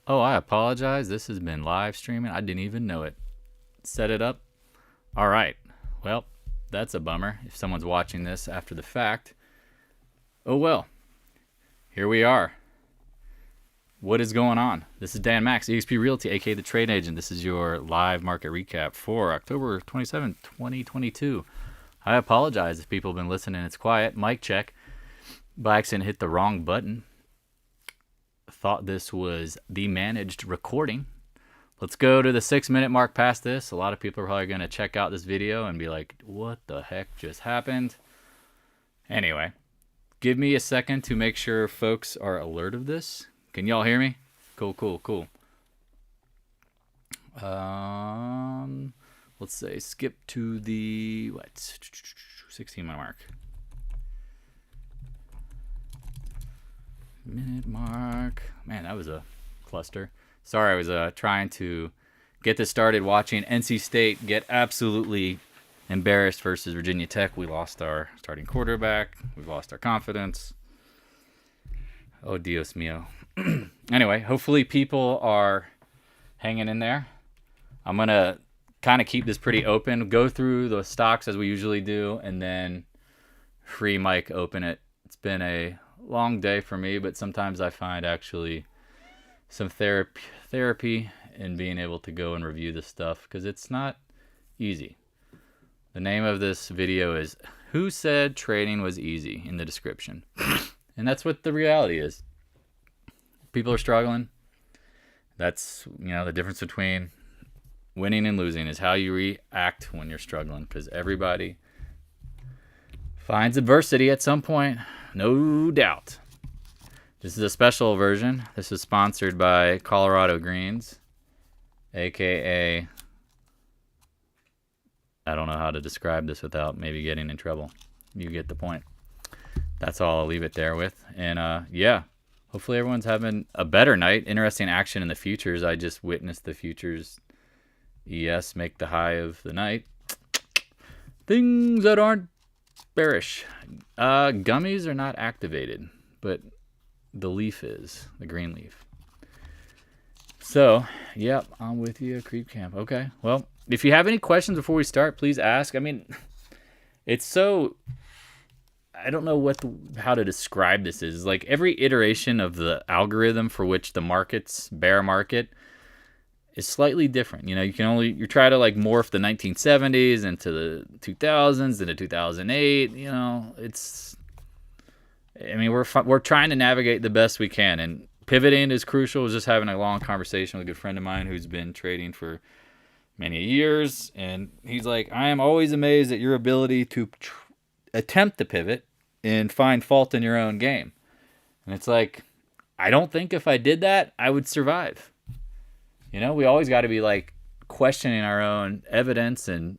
Oh, I apologize. This has been live streaming. I didn't even know it. Set it up. All right. Well, that's a bummer if someone's watching this after the fact. Oh, well. Here we are. What is going on? This is Dan Max, EXP Realty, aka the Trade Agent. This is your live market recap for October 27, 2022. I apologize if people have been listening. It's quiet. Mic check. By accident, hit the wrong button. Thought this was the managed recording. Let's go to the 6-minute mark past this. A lot of people are probably going to check out this video and be like, what the heck just happened? Anyway, give me a second to make sure folks are alert of this. Can y'all hear me? Cool. Let's say skip to the 16-minute mark. Minute mark. Man, that was a cluster. Sorry, I was trying to get this started watching NC State get absolutely embarrassed versus Virginia Tech. We lost our starting quarterback. We've lost our confidence. Oh, Dios mío. Anyway, hopefully people are hanging in there. I'm going to kind of keep this pretty open, go through the stocks as we usually do, and then free mic open it. It's been a long day for me, but sometimes I find actually some therapy in being able to go and review this stuff because it's not easy. The name of this video is Who Said Trading Was Easy in the description. And that's what the reality is. People are struggling. That's, the difference between winning and losing is how you react when you're struggling, because everybody finds adversity at some point, no doubt. This is a special version. This is sponsored by Colorado Greens, aka, I don't know how to describe this without maybe getting in trouble. You get the point. That's all I'll leave it there with. And yeah, hopefully everyone's having a better night. Interesting action in the futures. I just witnessed the futures ES make the high of the night. Things that aren't bearish. Gummies are not activated, but the leaf is, the green leaf. So, yep, I'm with you, Creep Camp. Okay, well, if you have any questions before we start, please ask. I mean, it's so, I don't know how to describe this is. Like every iteration of the algorithm for which the market's bear market is slightly different. You try to like morph the 1970s into the 2000s, into 2008. We're trying to navigate the best we can, and pivoting is crucial. I was just having a long conversation with a good friend of mine who's been trading for many years, and he's like, I am always amazed at your ability to attempt to pivot and find fault in your own game. And it's like, I don't think if I did that, I would survive. We always got to be like questioning our own evidence and,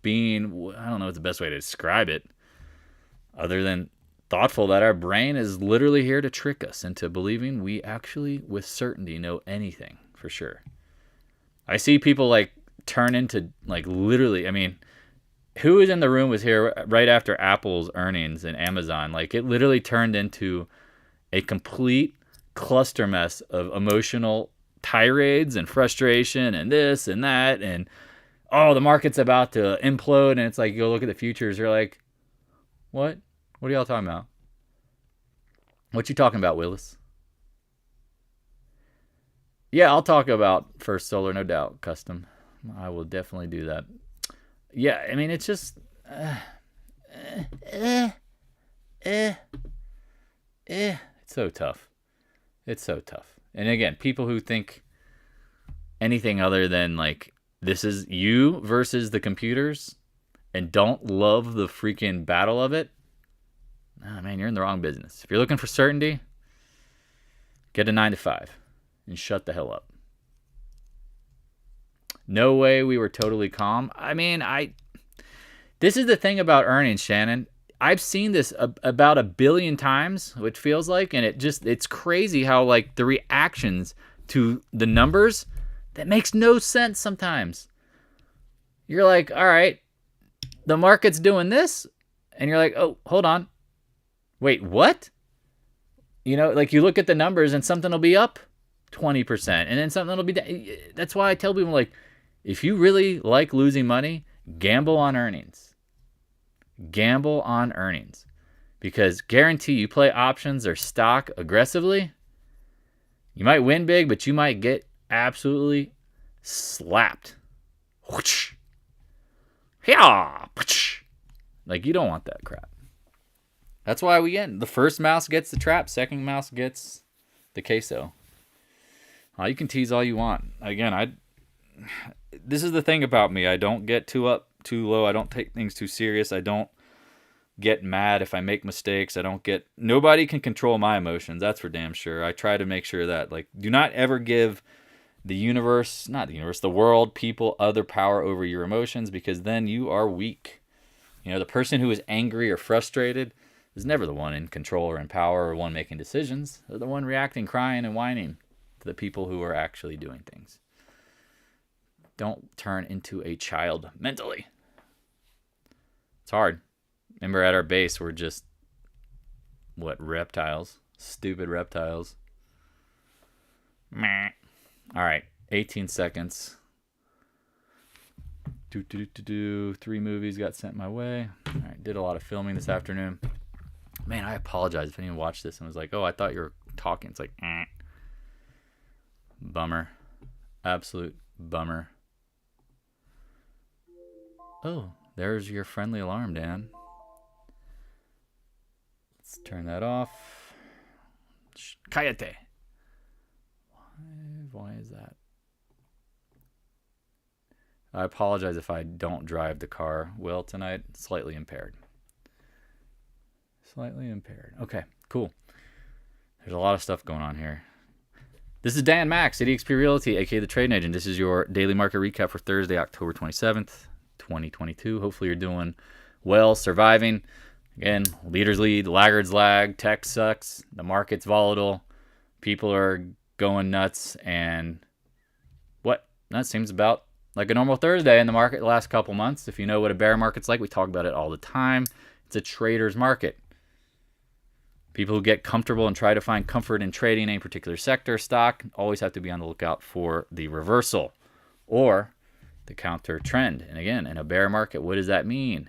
being, I don't know what's the best way to describe it other than thoughtful that our brain is literally here to trick us into believing we actually with certainty know anything for sure. I see people like turn into like literally, who was in the room was here right after Apple's earnings and Amazon. Like it literally turned into a complete cluster mess of emotional tirades and frustration and this and that. And, the market's about to implode. And it's like, you go look at the futures. You're like, what? What are y'all talking about? What you talking about, Willis? Yeah, I'll talk about First Solar, no doubt, custom. I will definitely do that. Yeah, it's just it's so tough. It's so tough. And again, people who think anything other than like this is you versus the computers and don't love the freaking battle of it, man, you're in the wrong business. If you're looking for certainty, get a 9-to-5 and shut the hell up. No way we were totally calm. This is the thing about earnings, Shannon. I've seen this about 1 billion times, which feels like, and it's crazy how like the reactions to the numbers, that makes no sense sometimes. You're like, all right, the market's doing this, and you're like, oh, hold on. Wait, what? Like you look at the numbers and something will be up 20%, and then something that'll be. That's why I tell people, like, if you really like losing money, gamble on earnings. Gamble on earnings, because guarantee you play options or stock aggressively, you might win big, but you might get absolutely slapped. Like, you don't want that crap. That's why we get the first mouse gets the trap, second mouse gets the queso. You can tease all you want. Again, this is the thing about me. I don't get too up, too low. I don't take things too serious. I don't get mad if I make mistakes. Nobody can control my emotions. That's for damn sure. I try to make sure that, like, do not ever give the world, people, other power over your emotions, because then you are weak. The person who is angry or frustrated is never the one in control or in power or one making decisions. They're the one reacting, crying, and whining to the people who are actually doing things. Don't turn into a child mentally. It's hard. Remember, at our base, we're just, reptiles? Stupid reptiles. Meh. All right, 18 seconds. 3 movies got sent my way. All right, did a lot of filming this afternoon. Man, I apologize if anyone watched this and was like, oh, I thought you were talking. It's like, Bummer. Absolute bummer. Oh, there's your friendly alarm, Dan. Let's turn that off. Cállate. Why is that? I apologize if I don't drive the car well tonight. Slightly impaired. Okay, cool. There's a lot of stuff going on here. This is Dan Max at EXPI Realty, aka the Trading Agent. This is your daily market recap for Thursday, October 27th, 2022. Hopefully you're doing well, surviving. Again, leaders lead, laggards lag, tech sucks, the market's volatile, people are going nuts, and that seems about like a normal Thursday in the market the last couple months. If you know what a bear market's like, we talk about it all the time. It's a trader's market. People who get comfortable and try to find comfort in trading a particular sector, stock, always have to be on the lookout for the reversal or the counter trend. And again, in a bear market, what does that mean?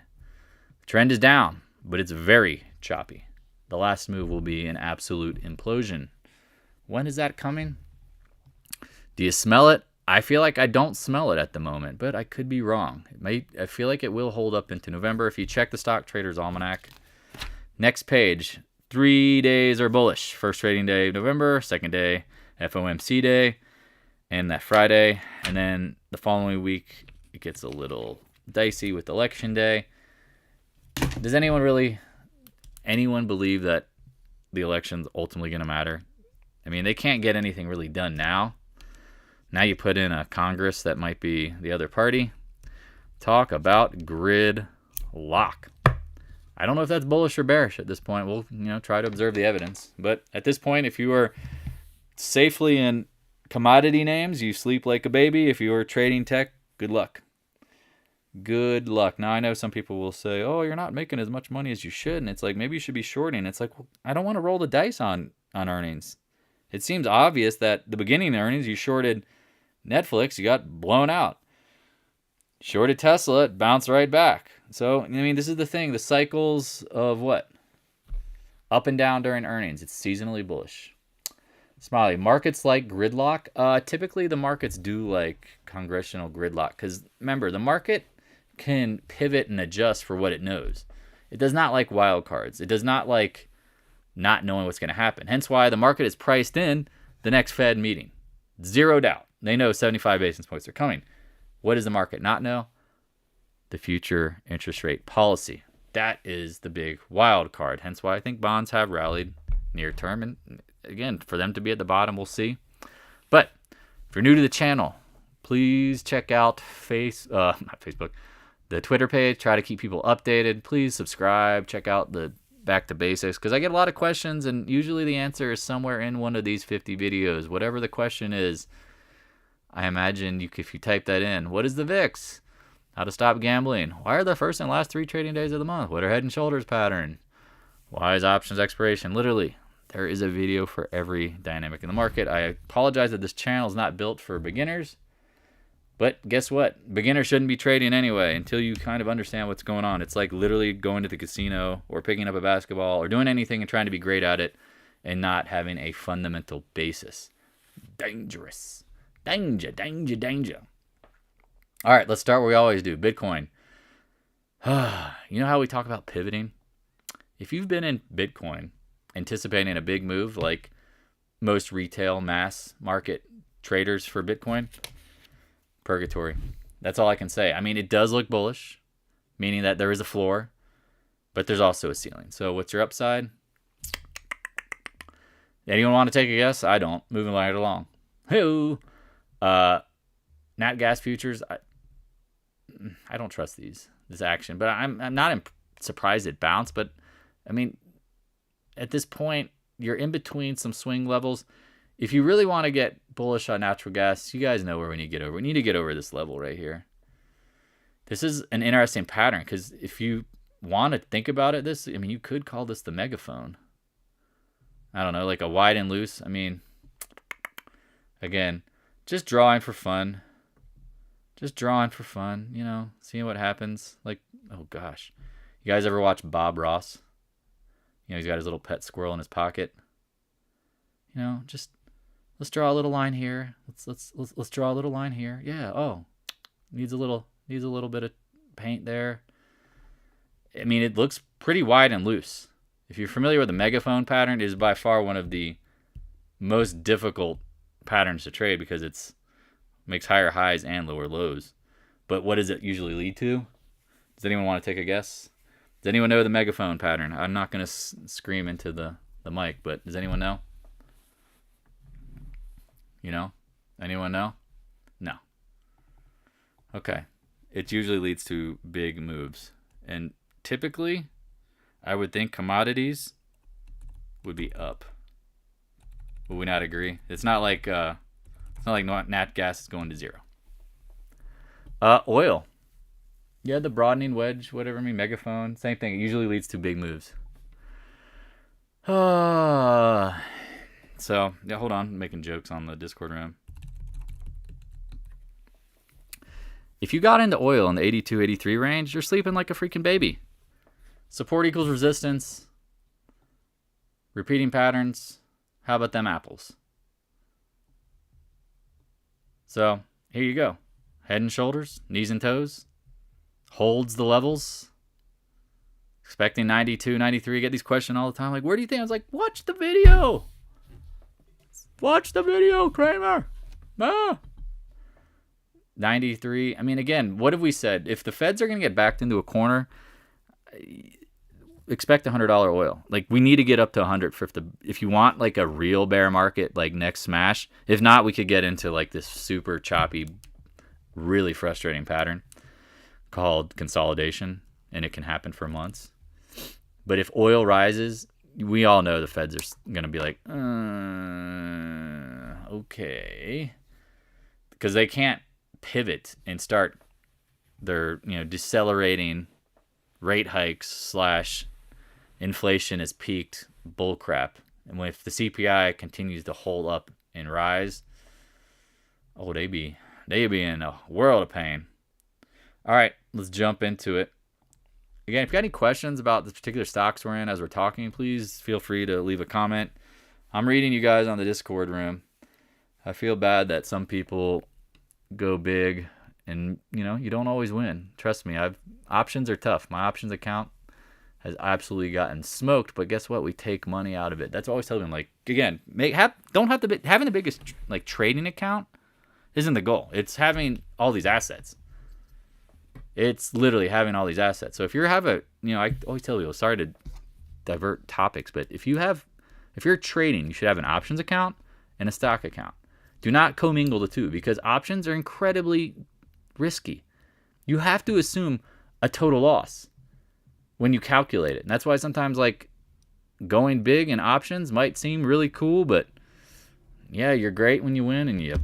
The trend is down, but it's very choppy. The last move will be an absolute implosion. When is that coming? Do you smell it? I feel like I don't smell it at the moment, but I could be wrong. I feel like it will hold up into November. If you check the Stock Trader's Almanac, next page, 3 days are bullish. First trading day of November, second day FOMC day, and that Friday. And then the following week, it gets a little dicey with election day. Does anyone believe that the election's ultimately going to matter? I mean, they can't get anything really done now. Now you put in a Congress that might be the other party. Talk about gridlock. I don't know if that's bullish or bearish at this point. We'll try to observe the evidence. But at this point, if you are safely in commodity names, you sleep like a baby. If you are trading tech, good luck. Good luck. Now, I know some people will say, oh, you're not making as much money as you should. And it's like, maybe you should be shorting. It's like, well, I don't want to roll the dice on earnings. It seems obvious that the beginning earnings, you shorted Netflix, you got blown out. Shorted Tesla, it bounced right back. So, I mean, this is the thing. The cycles of what? Up and down during earnings. It's seasonally bullish. Smiley, markets like gridlock. Typically, the markets do like congressional gridlock. Because, remember, the market can pivot and adjust for what it knows. It does not like wild cards. It does not like not knowing what's going to happen. Hence why the market is priced in the next Fed meeting. Zero doubt. They know 75 basis points are coming. What does the market not know? The future interest rate policy. That is the big wild card. Hence why I think bonds have rallied near term. And again, for them to be at the bottom, we'll see. But if you're new to the channel, please check out not Facebook, the Twitter page. Try to keep people updated. Please subscribe. Check out the Back to Basics, because I get a lot of questions, and usually the answer is somewhere in one of these 50 videos. Whatever the question is, I imagine if you type that in. What is the VIX? How to stop gambling? Why are the first and last 3 trading days of the month? What are head and shoulders pattern? Why is options expiration? Literally, There is a video for every dynamic in the market. I apologize that this channel is not built for beginners. But guess what? Beginners shouldn't be trading anyway until you kind of understand what's going on. It's like literally going to the casino or picking up a basketball or doing anything and trying to be great at it and not having a fundamental basis. Dangerous. Danger, danger, danger. All right, let's start where we always do. Bitcoin. You know how we talk about pivoting? If you've been in Bitcoin anticipating a big move like most retail mass market traders for Bitcoin, purgatory. That's all I can say. I mean, it does look bullish, meaning that there is a floor, but there's also a ceiling. So what's your upside? Anyone want to take a guess? I don't. Moving right along. Hey, nat gas futures. I don't trust this action, but I'm not surprised it bounced. But I mean, at this point, you're in between some swing levels. If you really want to get bullish on natural gas, you guys know where we need to get over. We need to get over this level right here. This is an interesting pattern because if you want to think about it, I mean, you could call this the megaphone. I don't know, like a wide and loose. I mean, again, just drawing for fun. Just drawing for fun, you know, seeing what happens. Like, oh gosh. You guys ever watch Bob Ross? You know, he's got his little pet squirrel in his pocket. You know, just let's draw a little line here. Let's draw a little line here. Yeah. Oh, needs a little bit of paint there. I mean, it looks pretty wide and loose. If you're familiar with the megaphone pattern, it is by far one of the most difficult patterns to trade because it's makes higher highs and lower lows. But what does it usually lead to? Does anyone want to take a guess? Does anyone know the megaphone pattern? I'm not going to scream into the mic, but does anyone know? You know? Anyone know? No. Okay. It usually leads to big moves. And typically, I would think commodities would be up. Would we not agree? It's not like nat gas is going to zero. Oil. Yeah, the broadening wedge, whatever. I mean, megaphone, same thing. It usually leads to big moves. So, yeah, hold on. I'm making jokes on the Discord room. If you got into oil in the 82, 83 range, you're sleeping like a freaking baby. Support equals resistance. Repeating patterns. How about them apples? So, here you go. Head and shoulders, knees and toes. Holds the levels. Expecting 92, 93. I get these questions all the time. Like, where do you think? I was like, watch the video. Watch the video, Kramer. 93. I mean, again, what have we said? If the Feds are going to get backed into a corner, expect $100 oil. Like, we need to get up to 100 if you want like a real bear market, like next smash. If not, we could get into like this super choppy, really frustrating pattern called consolidation, and it can happen for months. But if oil rises, we all know the Feds are going to be like, okay, because they can't pivot and start their, decelerating rate hikes / inflation has peaked bullcrap. And if the CPI continues to hold up and rise, they be in a world of pain. All right, let's jump into it. Again, if you got any questions about the particular stocks we're in as we're talking, please feel free to leave a comment. I'm reading you guys on the Discord room. I feel bad that some people go big and, you don't always win. Trust me, options are tough. My options account has absolutely gotten smoked, but guess what? We take money out of it. That's what I always tell them. Like, again, having the biggest trading account isn't the goal. It's having all these assets. It's literally having all these assets. So if you have I always tell people, sorry to divert topics, but if you're trading, you should have an options account and a stock account. Do not commingle the two because options are incredibly risky. You have to assume a total loss when you calculate it. And that's why sometimes going big in options might seem really cool, but yeah, you're great when you win, and it's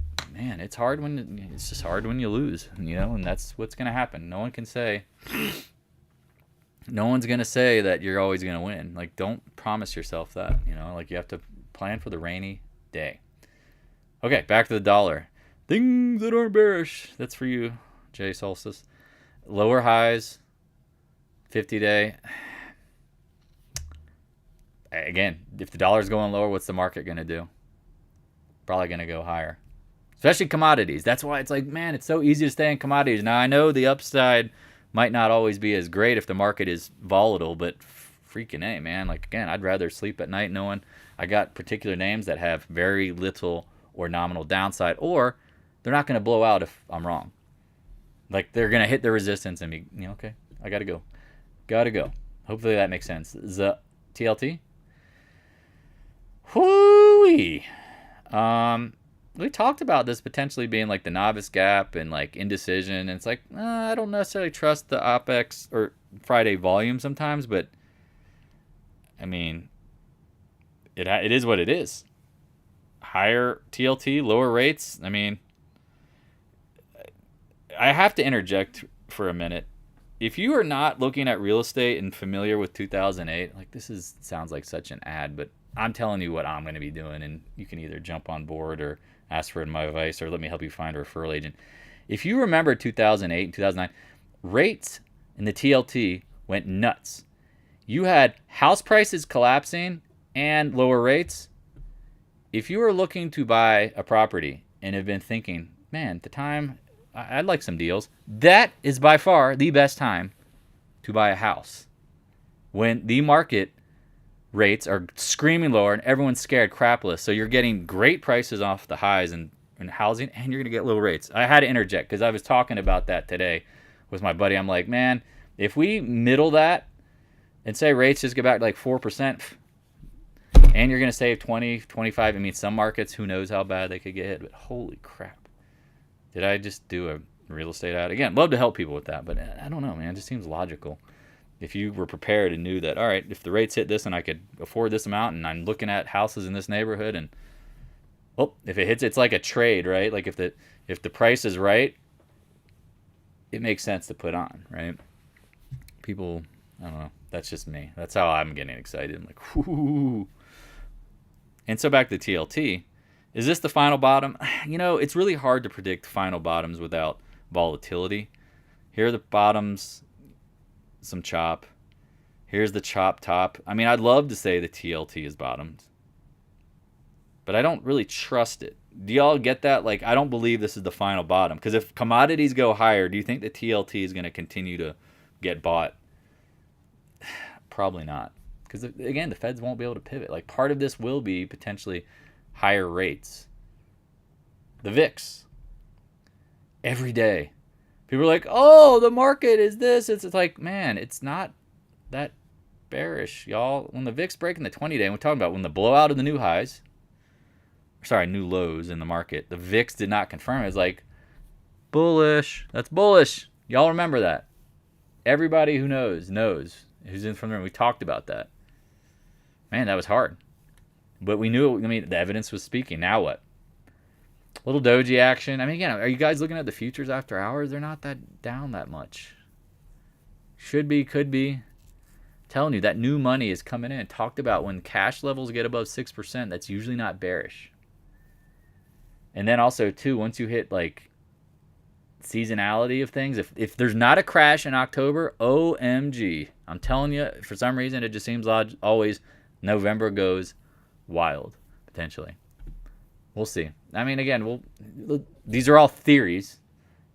just hard when you lose, and that's what's going to happen. No one can say No one's going to say that you're always going to win. Like, don't promise yourself that, like you have to plan for the rainy day. Okay, back to the dollar. Things that aren't bearish. That's for you, Jay Solstice. Lower highs, 50-day. Again, if the dollar's going lower, what's the market going to do? Probably going to go higher. Especially commodities. That's why it's like, man, it's so easy to stay in commodities. Now, I know the upside might not always be as great if the market is volatile, but freaking A, man. Like, again, I'd rather sleep at night knowing I got particular names that have very little or nominal downside, or they're not going to blow out if I'm wrong. Like, they're going to hit the resistance and be, okay, I got to go. Got to go. Hopefully that makes sense. The TLT? Whoo-wee. We talked about this potentially being like the novice gap and like indecision. And it's like, I don't necessarily trust the OPEX or Friday volume sometimes, but I mean, it is what it is. Higher TLT, lower rates. I mean, I have to interject for a minute. If you are not looking at real estate and familiar with 2008, like sounds like such an ad, but I'm telling you what I'm going to be doing, and you can either jump on board or ask for my advice or let me help you find a referral agent. If you remember 2008 and 2009, rates in the TLT went nuts. You had house prices collapsing and lower rates. If you are looking to buy a property and have been thinking, man, at the time, I'd like some deals, that is by far the best time to buy a house. When the market rates are screaming lower and everyone's scared crapless. So you're getting great prices off the highs in housing, and you're going to get low rates. I had to interject because I was talking about that today with my buddy. I'm like, man, if we middle that and say rates just get back to like 4%, and you're going to save 20, 25, I mean, some markets, who knows how bad they could get hit, but holy crap. Did I just do a real estate ad? Again, love to help people with that, but I don't know, man. It just seems logical. If you were prepared and knew that, all right, if the rates hit this and I could afford this amount and I'm looking at houses in this neighborhood and, if it hits, it's like a trade, right? Like if the price is right, it makes sense to put on, right? People, I don't know. That's just me. That's how I'm getting excited. I'm like, whoo. And so back to TLT. Is this the final bottom? It's really hard to predict final bottoms without volatility. Here are the bottoms. Some chop. Here's the chop top. I mean, I'd love to say the TLT is bottomed, but I don't really trust it. Do y'all get that? Like, I don't believe this is the final bottom, because if commodities go higher, do you think the TLT is going to continue to get bought? Probably not, because again, the Feds won't be able to pivot. Like, part of this will be potentially higher rates. The VIX, every day. People are like, oh, the market is this. It's like, man, it's not that bearish, y'all. When the VIX breaking the 20-day, and we're talking about when the blowout of the new lows in the market, the VIX did not confirm it. It's like, bullish. That's bullish. Y'all remember that. Everybody who knows who's in from the room. We talked about that. Man, that was hard. But we knew it. I mean, the evidence was speaking. Now what? Little doji action. I mean, again, are you guys looking at the futures after hours? They're not that down that much. Should be, could be. Telling you, that new money is coming in. Talked about when cash levels get above 6%, that's usually not bearish. And then also, too, once you hit, like, seasonality of things, if there's not a crash in October, OMG. I'm telling you, for some reason, it just seems always November goes wild, potentially. We'll see. I mean, again, these are all theories.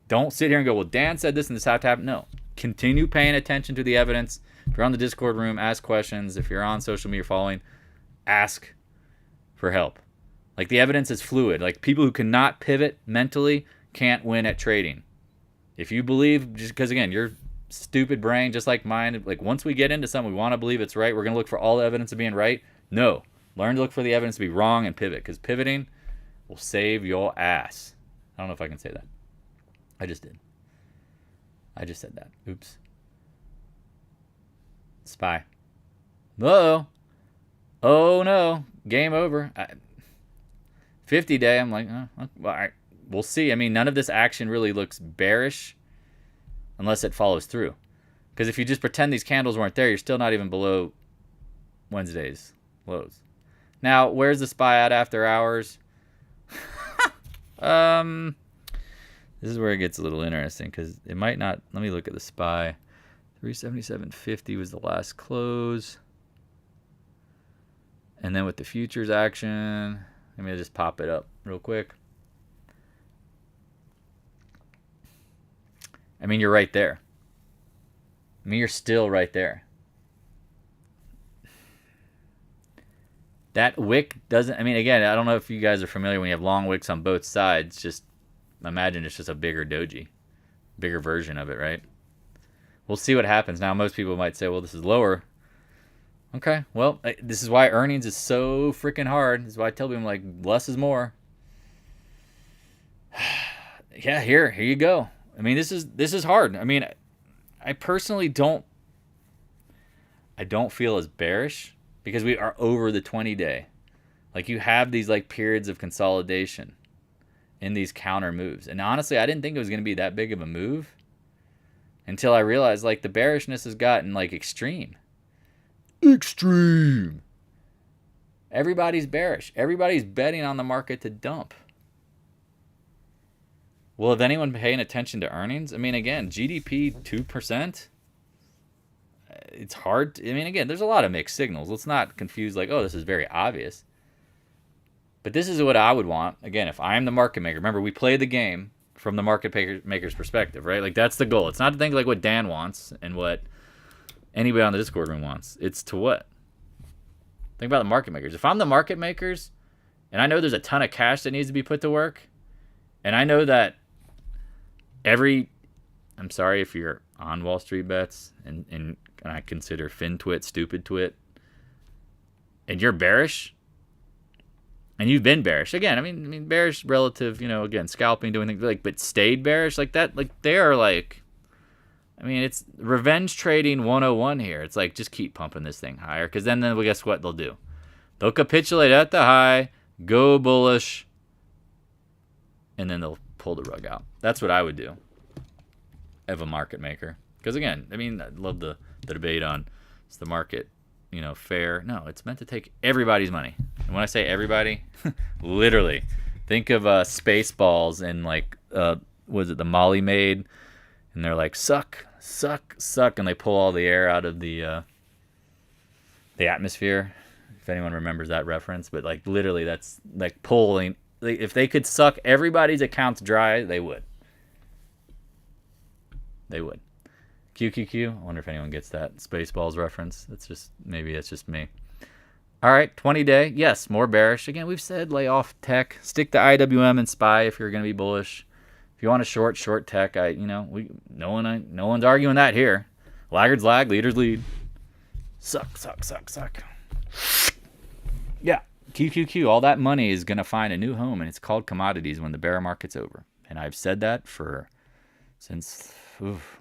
Don't sit here and go, well, Dan said this and this had to happen. No. Continue paying attention to the evidence. If you're on the Discord room, ask questions. If you're on social media following, ask for help. Like, the evidence is fluid. Like, people who cannot pivot mentally can't win at trading. If you believe, just because, again, your stupid brain, just like mine, like, once we get into something, we want to believe it's right, we're going to look for all the evidence of being right. No. Learn to look for the evidence to be wrong and pivot, because pivoting will save your ass. I don't know if I can say that. I just did. I just said that. Oops. SPY. Uh-oh. Oh, no. Game over. 50-day, I'm like, well, all right. We'll see. I mean, none of this action really looks bearish unless it follows through. Because if you just pretend these candles weren't there, you're still not even below Wednesday's lows. Now, where's the SPY at after hours? This is where it gets a little interesting because it might not. Let me look at the SPY. 377.50 was the last close. And then with the futures action, let me just pop it up real quick. I mean, you're right there. I mean, you're still right there. That wick doesn't, I mean, again, I don't know if you guys are familiar when you have long wicks on both sides. Just imagine it's just a bigger doji, bigger version of it, right? We'll see what happens. Now, most people might say, well, this is lower. Okay, well, this is why earnings is so freaking hard. This is why I tell people, like, less is more. Yeah, here you go. I mean, this is hard. I mean, I personally don't feel as bearish because we are over the 20-day. Like, you have these, like, periods of consolidation in these counter moves. And honestly, I didn't think it was going to be that big of a move until I realized, like, the bearishness has gotten, like, extreme. Extreme. Everybody's bearish. Everybody's betting on the market to dump. Well, if anyone paying attention to earnings, I mean, again, GDP 2%. It's hard. I mean, again, there's a lot of mixed signals. Let's not confuse, like, oh, this is very obvious. But this is what I would want. Again, if I'm the market maker, remember, we play the game from the market maker's perspective, right? Like, that's the goal. It's not to think like what Dan wants and what anybody on the Discord room wants. It's to what? Think about the market makers. If I'm the market makers, and I know there's a ton of cash that needs to be put to work, and I know that I'm sorry if you're on Wall Street bets, and I consider FinTwit stupid twit, and you're bearish, and you've been bearish. Again, I mean bearish relative, again, scalping, doing things like, but stayed bearish like that. Like, they are like, I mean, it's revenge trading 101 here. It's like, just keep pumping this thing higher, because then well, guess what they'll do? They'll capitulate at the high, go bullish, and then they'll pull the rug out. That's what I would do as a market maker. Because again, I mean, I love the debate on, is the market, fair? No, it's meant to take everybody's money. And when I say everybody, literally, think of Spaceballs and, like, was it the Molly Maid? And they're like, suck, suck, suck, and they pull all the air out of the atmosphere. If anyone remembers that reference, but, like, literally, that's like pulling. If they could suck everybody's accounts dry, they would. They would. QQQ. I wonder if anyone gets that Spaceballs reference. Maybe it's just me. All right, 20-day. Yes, more bearish. Again, we've said lay off tech. Stick to IWM and SPY if you're going to be bullish. If you want to short tech. No one's arguing that here. Laggards lag, leaders lead. Suck, suck, suck, suck. Yeah, QQQ. All that money is going to find a new home, and it's called commodities when the bear market's over. And I've said that since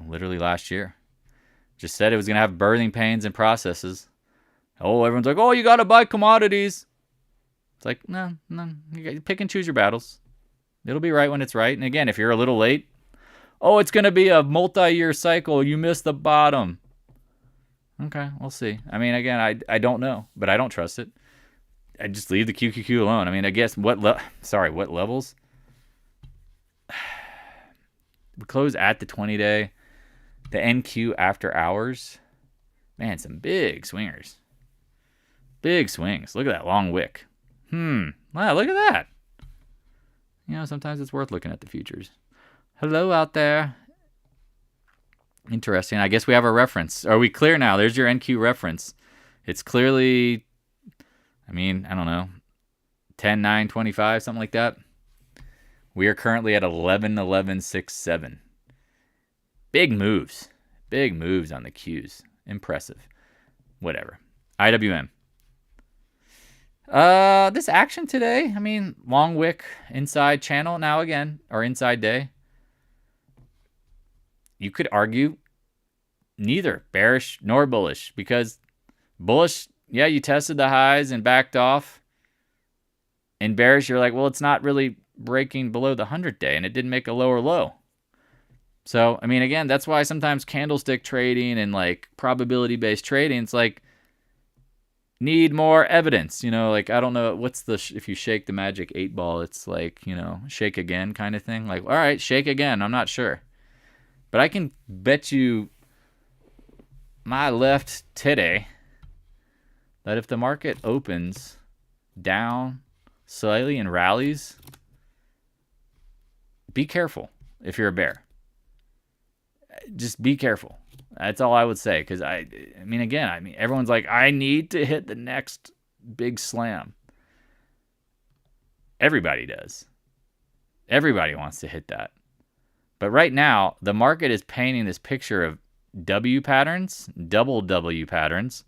literally last year. Just said it was going to have birthing pains and processes. Oh, everyone's like, oh, you got to buy commodities. It's like, no. You got to pick and choose your battles. It'll be right when it's right. And again, if you're a little late, oh, it's going to be a multi-year cycle. You missed the bottom. Okay, we'll see. I mean, again, I don't know, but I don't trust it. I just leave the QQQ alone. I mean, I guess what levels? We close at the 20-day. The NQ after hours. Man, some big swingers. Big swings. Look at that long wick. Wow, look at that. Sometimes it's worth looking at the futures. Hello out there. Interesting. I guess we have a reference. Are we clear now? There's your NQ reference. It's clearly, I don't know, 10-9-25, something like that. We are currently at 11-11-6-7. Big moves. Big moves on the Qs. Impressive. Whatever. IWM. This action today, long wick, inside channel now again, or inside day. You could argue neither bearish nor bullish, because bullish, yeah, you tested the highs and backed off. And bearish, you're like, well, it's not really breaking below the 100-day, and it didn't make a lower low. So, I mean, again, that's why sometimes candlestick trading and like probability-based trading, it's like need more evidence. You know, like I don't know what's the if you shake the magic 8 ball, it's like, you know, shake again kind of thing. Like, all right, shake again. I'm not sure, but I can bet you my left today that if the market opens down slightly and rallies, be careful if you're a bear. Just be careful. That's all I would say. Because I mean, again, everyone's like, I need to hit the next big slam. Everybody does. Everybody wants to hit that. But right now, the market is painting this picture of W patterns, double W patterns.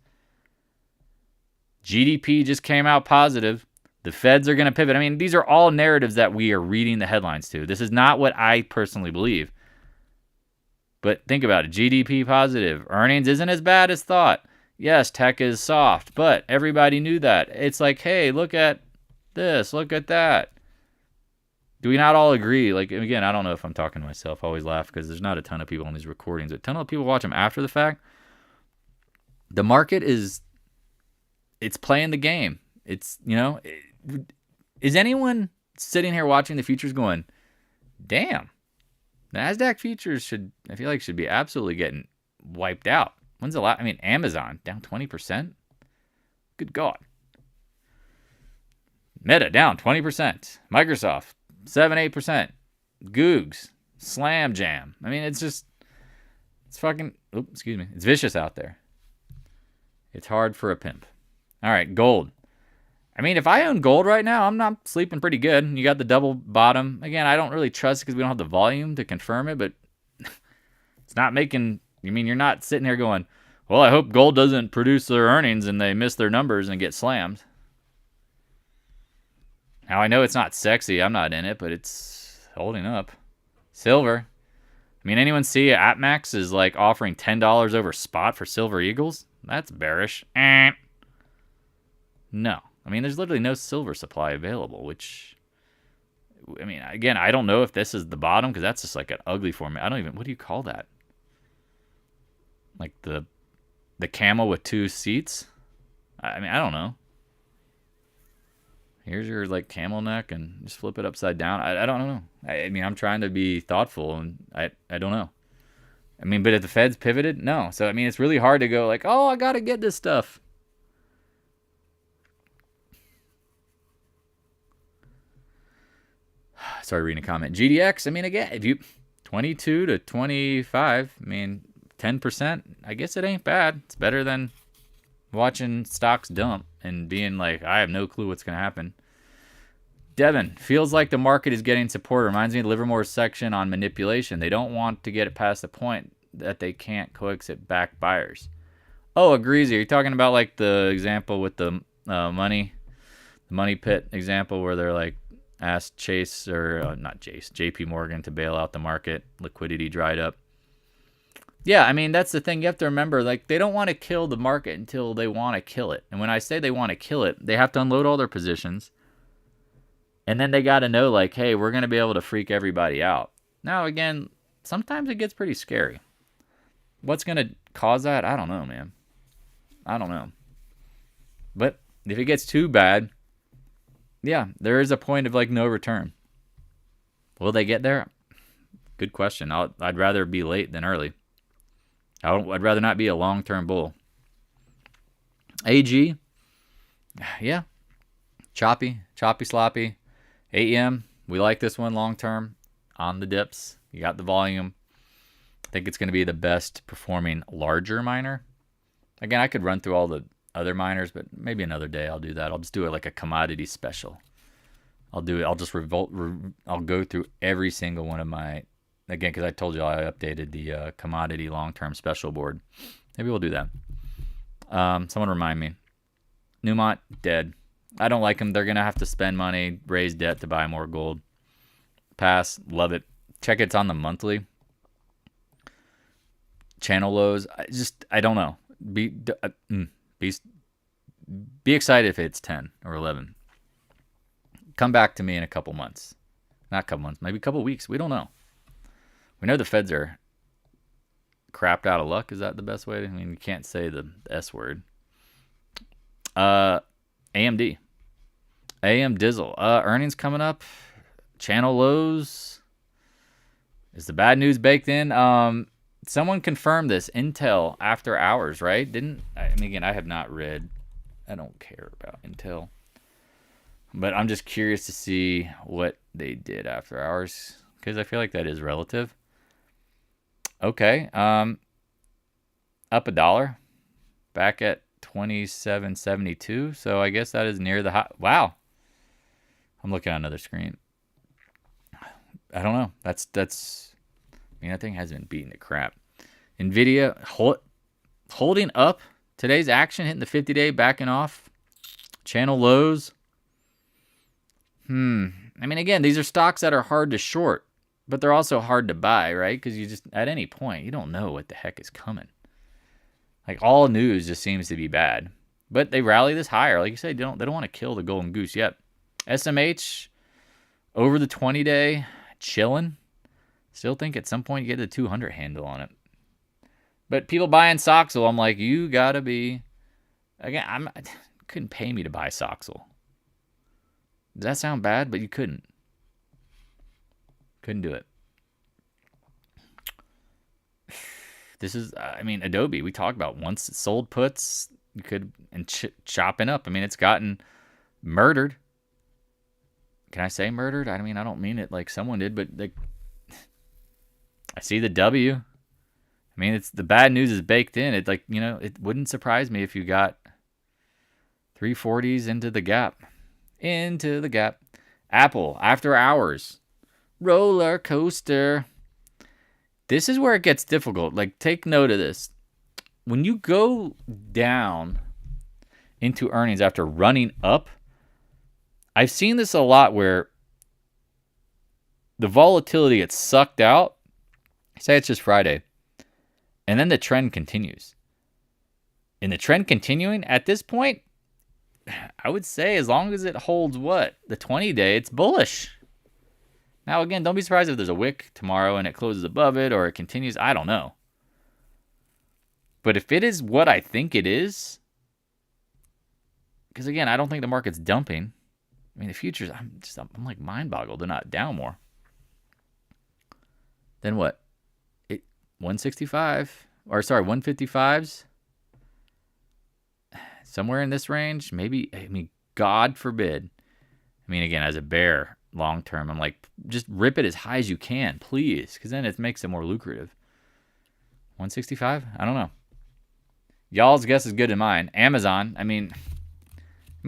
GDP just came out positive. The Feds are going to pivot. I mean, these are all narratives that we are reading the headlines to. This is not what I personally believe. But think about it. GDP positive. Earnings isn't as bad as thought. Yes, tech is soft, but everybody knew that. It's like, hey, look at this. Look at that. Do we not all agree? Like, again, I don't know if I'm talking to myself. I always laugh because there's not a ton of people on these recordings. A ton of people watch them after the fact. The market it's playing the game. It's, you know, is anyone sitting here watching the futures going, damn, NASDAQ futures should be absolutely getting wiped out. When's the last? I mean, Amazon down 20%. Good God. Meta down 20%. Microsoft 7-8%. Googs, Slam Jam. I mean, it's fucking, it's vicious out there. It's hard for a pimp. All right, gold. I mean, if I own gold right now, I'm not sleeping pretty good. You got the double bottom. Again, I don't really trust it because we don't have the volume to confirm it, but it's not making, you're not sitting here going, well, I hope gold doesn't produce their earnings and they miss their numbers and get slammed. Now, I know it's not sexy. I'm not in it, but it's holding up. Silver. I mean, anyone see APMAX is like offering $10 over spot for Silver Eagles? That's bearish. No. I mean, there's literally no silver supply available, which, I mean, again, I don't know if this is the bottom because that's just like an ugly format. What do you call that? Like the camel with 2 seats? I mean, I don't know. Here's your like camel neck and just flip it upside down. I don't know. I mean, I'm trying to be thoughtful and I don't know. I mean, but if the Feds pivoted, no. So, I mean, it's really hard to go like, oh, I got to get this stuff. Sorry, reading a comment. GDX, I mean, again, if you 22 to 25, I mean, 10%, I guess it ain't bad. It's better than watching stocks dump and being like, I have no clue what's going to happen. Devin, feels like the market is getting support. Reminds me of Livermore's section on manipulation. They don't want to get it past the point that they can't coexit back buyers. Oh, agrees. Are you talking about like the example with the money pit example where they're like, asked Chase or not Chase, JP Morgan to bail out the market. Liquidity dried up. Yeah, I mean, that's the thing. You have to remember, like, they don't want to kill the market until they want to kill it. And when I say they want to kill it, they have to unload all their positions. And then they got to know, like, hey, we're going to be able to freak everybody out. Now, again, sometimes it gets pretty scary. What's going to cause that? I don't know, man. I don't know. But if it gets too bad, yeah, there is a point of like no return. Will they get there? Good question. I'd rather be late than early. I'd rather not be a long-term bull. AG, yeah, choppy, sloppy. AEM, we like this one long-term on the dips. You got the volume. I think it's going to be the best performing larger miner. Again, I could run through all the other miners, but maybe another day I'll do that. I'll just do it like a commodity special. I'll do it. I'll just I'll go through every single one of my, again, because I told you I updated the commodity long-term special board. Maybe we'll do that. Someone remind me. Newmont, dead. I don't like them. They're going to have to spend money, raise debt to buy more gold. PAAS, love it. Check it's on the monthly. Channel lows. I don't know. Be excited if it's 10 or 11. Come back to me in a couple months. Not a couple months, maybe a couple weeks. We don't know. We know the Feds are crapped out of luck. Is that the best way? I mean, you can't say the S word. AMD. AM Dizzle. Earnings coming up. Channel lows. Is the bad news baked in? Someone confirmed this. Intel after hours, right? I mean, again, I have not read. I don't care about Intel. But I'm just curious to see what they did after hours, because I feel like that is relative. Okay. Up $1. Back at 27.72. So I guess that is near the high. Wow. I'm looking at another screen. I don't know. That's. I mean, that thing hasn't been beaten to crap. Nvidia holding up. Today's action hitting the 50-day, backing off. Channel lows. I mean, again, these are stocks that are hard to short, but they're also hard to buy, right? Because you just, at any point, you don't know what the heck is coming. Like, all news just seems to be bad. But they rally this higher. Like you said, they don't want to kill the golden goose yet. SMH, over the 20-day, chilling. Still think at some point you get the 200 handle on it. But people buying Soxel, I'm like, you got to be... Again, couldn't pay me to buy Soxel. Does that sound bad? But you couldn't. Couldn't do it. This is, I mean, Adobe, we talked about once it sold puts, you could, and chopping up. I mean, it's gotten murdered. Can I say murdered? I mean, I don't mean it like someone did, but like, I see the W. I mean, it's the bad news is baked in. It like, you know, it wouldn't surprise me if you got 340s into the gap. Into the gap. Apple, after hours. Roller coaster. This is where it gets difficult. Like, take note of this. When you go down into earnings after running up, I've seen this a lot where the volatility gets sucked out. Say it's just Friday. And then the trend continues. And the trend continuing, at this point, I would say as long as it holds what? The 20-day, it's bullish. Now, again, don't be surprised if there's a wick tomorrow and it closes above it or it continues. I don't know. But if it is what I think it is, because, again, I don't think the market's dumping. I mean, the futures, I'm like mind-boggled. They're not down more. Then what? 165, or sorry, 155s. Somewhere in this range, maybe, I mean, God forbid. I mean, again, as a bear, long term, I'm like, just rip it as high as you can, please, because then it makes it more lucrative. 165? I don't know. Y'all's guess is good as mine. Amazon, I mean,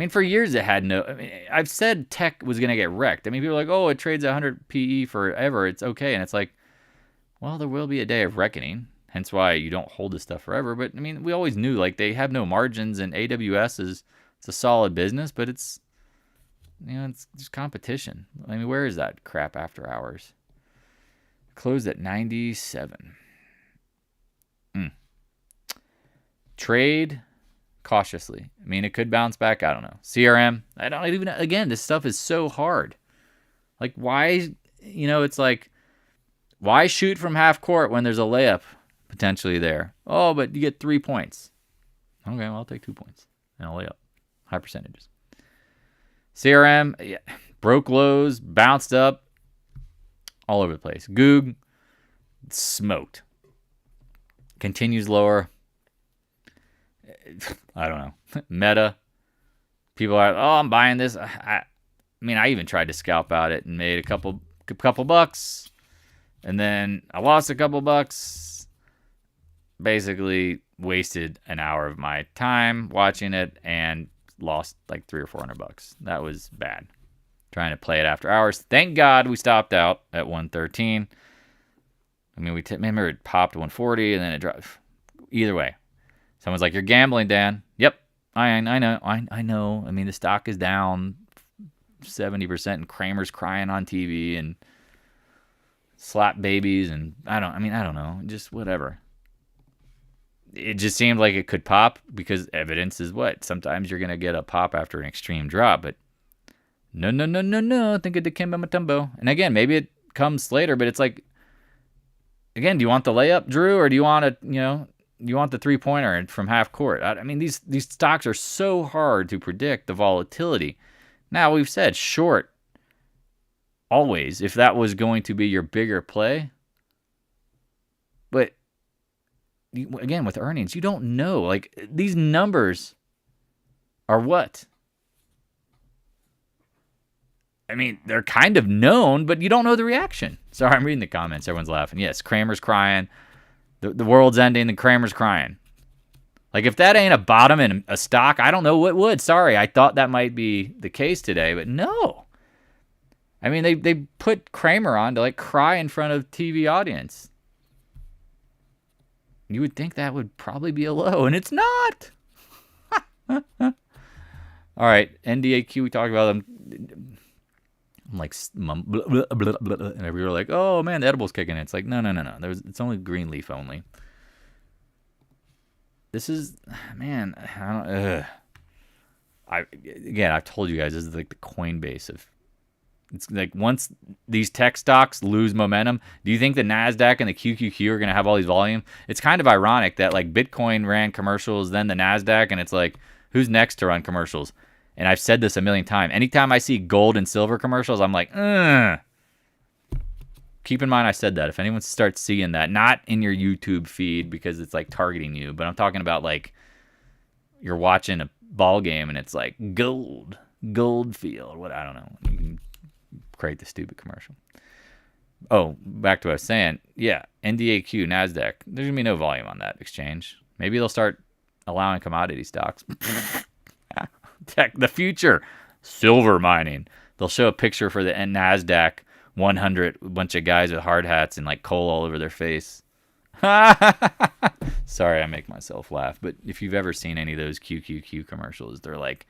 for years it had no, I mean, I've said tech was going to get wrecked. I mean, people are like, oh, it trades 100 PE forever. It's okay. And it's like, well, there will be a day of reckoning. Hence why you don't hold this stuff forever. But, I mean, we always knew, like, they have no margins, and AWS it's a solid business, but it's, you know, it's just competition. I mean, where is that crap after hours? Closed at 97. Trade cautiously. I mean, it could bounce back. I don't know. CRM, I don't even, again, this stuff is so hard. Like, why, you know, it's like, why shoot from half court when there's a layup potentially there? Oh, but you get 3 points. Okay, well, I'll take 2 points and I'll lay up. High percentages. CRM, yeah, broke lows, bounced up, all over the place. Goog, smoked. Continues lower. I don't know. Meta, people are, oh, I'm buying this. I mean, I even tried to scalp out it and made a couple bucks. And then I lost a couple bucks. Basically wasted an hour of my time watching it and lost like $300 or $400. That was bad. Trying to play it after hours. Thank God we stopped out at 113. I mean, remember it popped 140 and then it dropped. Either way, someone's like, "You're gambling, Dan." Yep, I know. I know. I mean, the stock is down 70%, and Kramer's crying on TV and slap babies, and I don't know, just whatever. It just seemed like it could pop because evidence is what? Sometimes you're going to get a pop after an extreme drop, but no. Think of Dikembe Mutombo. And again, maybe it comes later, but it's like Again, do you want the layup, Drew, or do you want you want the 3-pointer from half court? I mean, these stocks are so hard to predict the volatility. Now, we've said short always, if that was going to be your bigger play. But again, with earnings, you don't know. Like, these numbers are what? I mean, they're kind of known, but you don't know the reaction. Sorry, I'm reading the comments. Everyone's laughing. Yes, Kramer's crying. The world's ending and Kramer's crying. Like, if that ain't a bottom in a stock, I don't know what would. Sorry, I thought that might be the case today, but no. I mean, they put Kramer on to, like, cry in front of TV audience. You would think that would probably be a low, and it's not. All right, NDAQ, we talked about them. I'm like, blah, blah, blah, blah, and we were like, oh man, the edible's kicking in. It's like, no. It's only green leaf only. This is, man, I've told you guys, this is like the Coinbase of, it's like once these tech stocks lose momentum, do you think the NASDAQ and the QQQ are going to have all these volume? It's kind of ironic that like Bitcoin ran commercials, then the NASDAQ, and it's like, who's next to run commercials? And I've said this a million times. Anytime I see gold and silver commercials, I'm like, Keep in mind I said that. If anyone starts seeing that, not in your YouTube feed because it's like targeting you, but I'm talking about like you're watching a ball game and it's like gold field. What, I don't know. You can create the stupid commercial. Oh, back to what I was saying. Yeah, NDAQ, NASDAQ. There's going to be no volume on that exchange. Maybe they'll start allowing commodity stocks. Tech, the future, silver mining. They'll show a picture for the NASDAQ 100, a bunch of guys with hard hats and like coal all over their face. Sorry, I make myself laugh. But if you've ever seen any of those QQQ commercials, they're like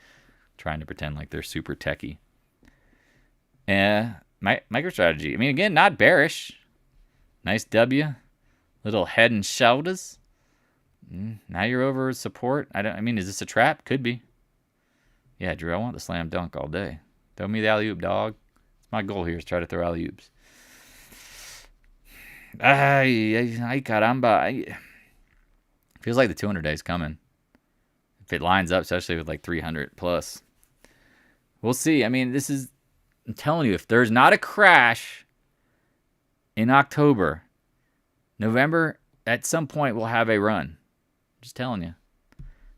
trying to pretend like they're super techie. MicroStrategy. I mean, again, not bearish. Nice W. Little head and shoulders. Now you're over support. I mean, is this a trap? Could be. Yeah, Drew, I want the slam dunk all day. Throw me the alley-oop, dog. It's my goal here is try to throw alley-oops. Ay, caramba. Feels like the 200 day is coming. If it lines up, especially with like 300 plus. We'll see. I mean, I'm telling you, if there's not a crash in October, November, at some point we'll have a run. Just telling you.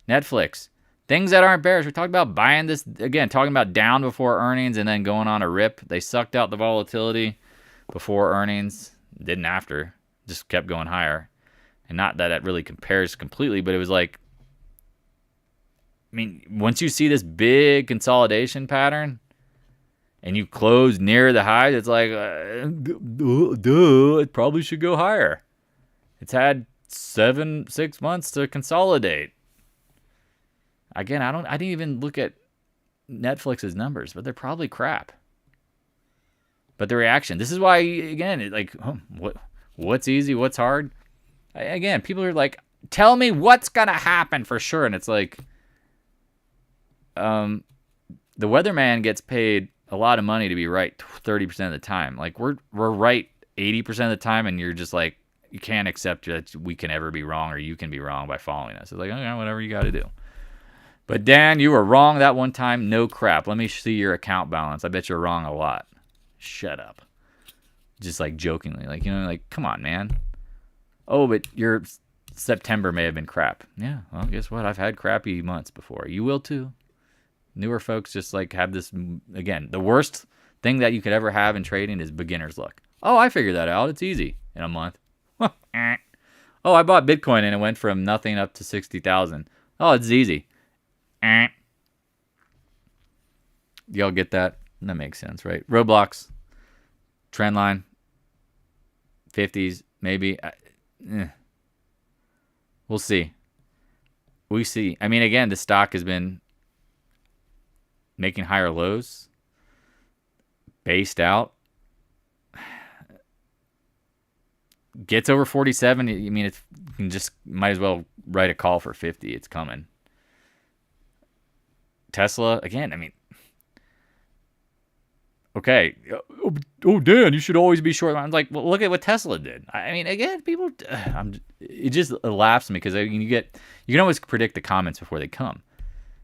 Netflix. Things that aren't bearish. We talked about buying this, again, talking about down before earnings and then going on a rip. They sucked out the volatility before earnings. Didn't after. Just kept going higher. And not that it really compares completely, but it was like, I mean, once you see this big consolidation pattern and you close near the highs, it's like, it probably should go higher. It's had 6 months to consolidate. Again, I didn't even look at Netflix's numbers, but they're probably crap. But the reaction, this is why, again, what's easy, what's hard? Again, people are like, tell me what's going to happen for sure. And it's like, the weatherman gets paid a lot of money to be right 30% of the time. Like, we're right 80% of the time, and you're just like, you can't accept that we can ever be wrong or you can be wrong by following us. It's like, okay, whatever you got to do. But Dan, you were wrong that one time. No crap. Let me see your account balance. I bet you're wrong a lot. Shut up. Just like jokingly. Like, like, come on, man. Oh, but your September may have been crap. Yeah, well, guess what? I've had crappy months before. You will too. Newer folks just like have this, again, the worst thing that you could ever have in trading is beginner's luck. Oh, I figured that out. It's easy in a month. Oh, I bought Bitcoin and it went from nothing up to 60,000. Oh, it's easy. Y'all get that? That makes sense, right? Roblox, trend line, 50s, maybe. We'll see. We see. I mean, again, the stock has been making higher lows, based out, gets over 47. I mean, you can just might as well write a call for 50. It's coming. Tesla, again, I mean, okay, oh Dan, you should always be short. I'm like, well, look at what Tesla did. I mean, again, people, it just laughs at me because you can always predict the comments before they come,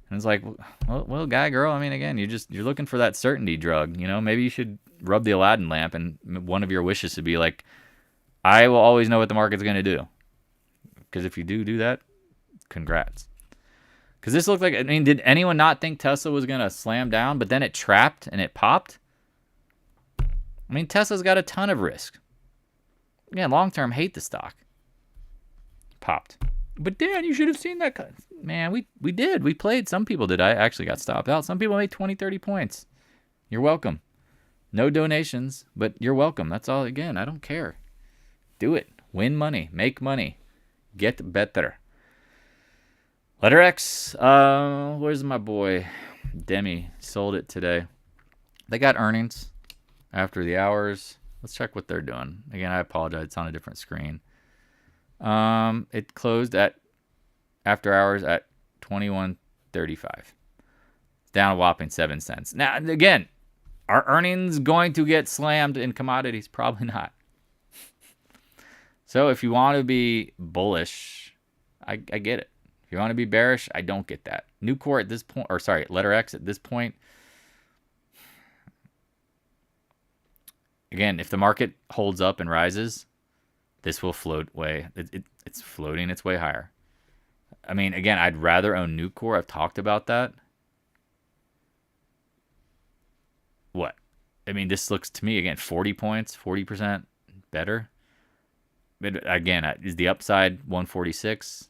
and it's like, well, guy, girl. I mean, again, you're looking for that certainty drug. Maybe you should rub the Aladdin lamp, and one of your wishes should be like, I will always know what the market's going to do, because if you do that, congrats. Because this looked like, I mean, did anyone not think Tesla was going to slam down, but then it trapped and it popped? I mean, Tesla's got a ton of risk. Again, long-term, hate the stock. Popped. But Dan, you should have seen that. Man, we did. We played. Some people did. I actually got stopped out. Some people made 20, 30 points. You're welcome. No donations, but you're welcome. That's all. Again, I don't care. Do it. Win money. Make money. Get better. Letter X. Where's my boy? Demi sold it today. They got earnings after the hours. Let's check what they're doing. Again, I apologize. It's on a different screen. It closed after hours at 21.35. Down a whopping 7 cents. Now, again, are earnings going to get slammed in commodities? Probably not. So if you want to be bullish, I get it. If you want to be bearish, I don't get that. Nucor at this point, or sorry, letter X at this point. Again, if the market holds up and rises, this will float way. It's floating its way higher. I mean, again, I'd rather own Nucor. I've talked about that. What? I mean, this looks to me, again, 40 points, 40% better. But again, is the upside 146?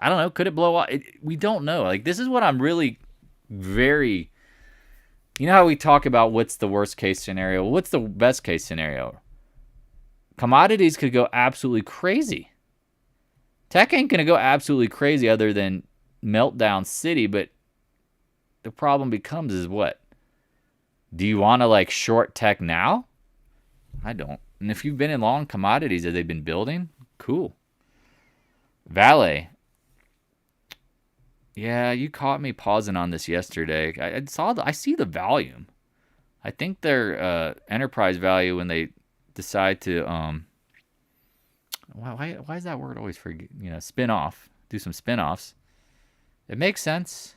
I don't know. Could it blow up? We don't know. Like, this is what I'm really very... You know how we talk about what's the worst case scenario? What's the best case scenario? Commodities could go absolutely crazy. Tech ain't going to go absolutely crazy other than meltdown city, but the problem becomes is what? Do you want to like short tech now? I don't. And if you've been in long commodities that they've been building, cool. VALE. Yeah, you caught me pausing on this yesterday. I see the volume. I think their enterprise value when they decide to why is that word always for spin off? Do some spin-offs. It makes sense.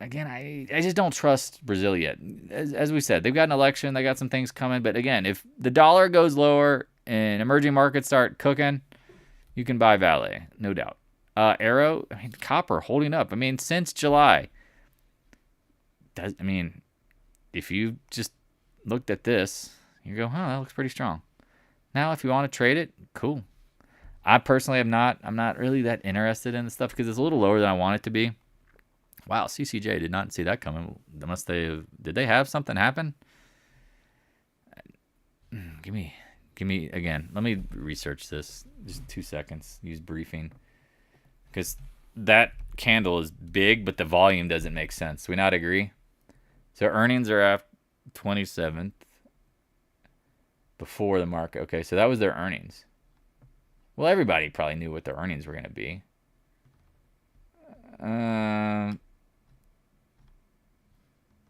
Again, I just don't trust Brazil yet. As we said, they've got an election, they got some things coming, but again, if the dollar goes lower and emerging markets start cooking, you can buy VALE, no doubt. Arrow, I mean, copper holding up. I mean, since July. If you just looked at this, you go, that looks pretty strong. Now, if you want to trade it, cool. I personally I'm not really that interested in the stuff because it's a little lower than I want it to be. Wow, CCJ did not see that coming. Did they have something happen? Give me again. Let me research this. Just 2 seconds. Use briefing. Because that candle is big, but the volume doesn't make sense. Do we not agree? So earnings are at 27th before the market. Okay, so that was their earnings. Well, everybody probably knew what their earnings were going to be.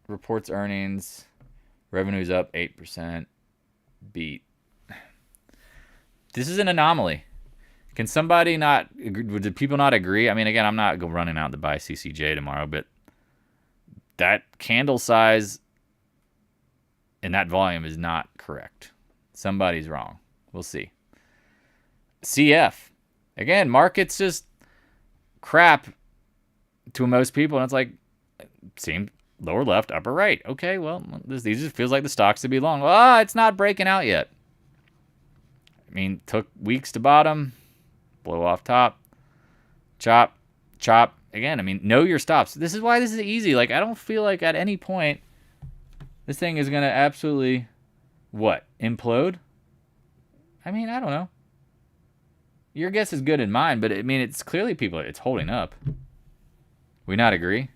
Reports earnings. Revenue's up 8%. Beat. This is an anomaly. Can somebody not... Did people not agree? I mean, again, I'm not running out to buy CCJ tomorrow, but that candle size and that volume is not correct. Somebody's wrong. We'll see. CF. Again, market's just crap to most people, and it's like, same lower left, upper right. Okay, well, these just feels like the stocks to be long. Well, it's not breaking out yet. I mean, took weeks to bottom, blow off top, chop. Again, I mean, know your stops. This is why this is easy. Like, I don't feel like at any point this thing is going to absolutely, implode? I mean, I don't know. Your guess is good in mine, but I mean, it's clearly it's holding up. We not agree?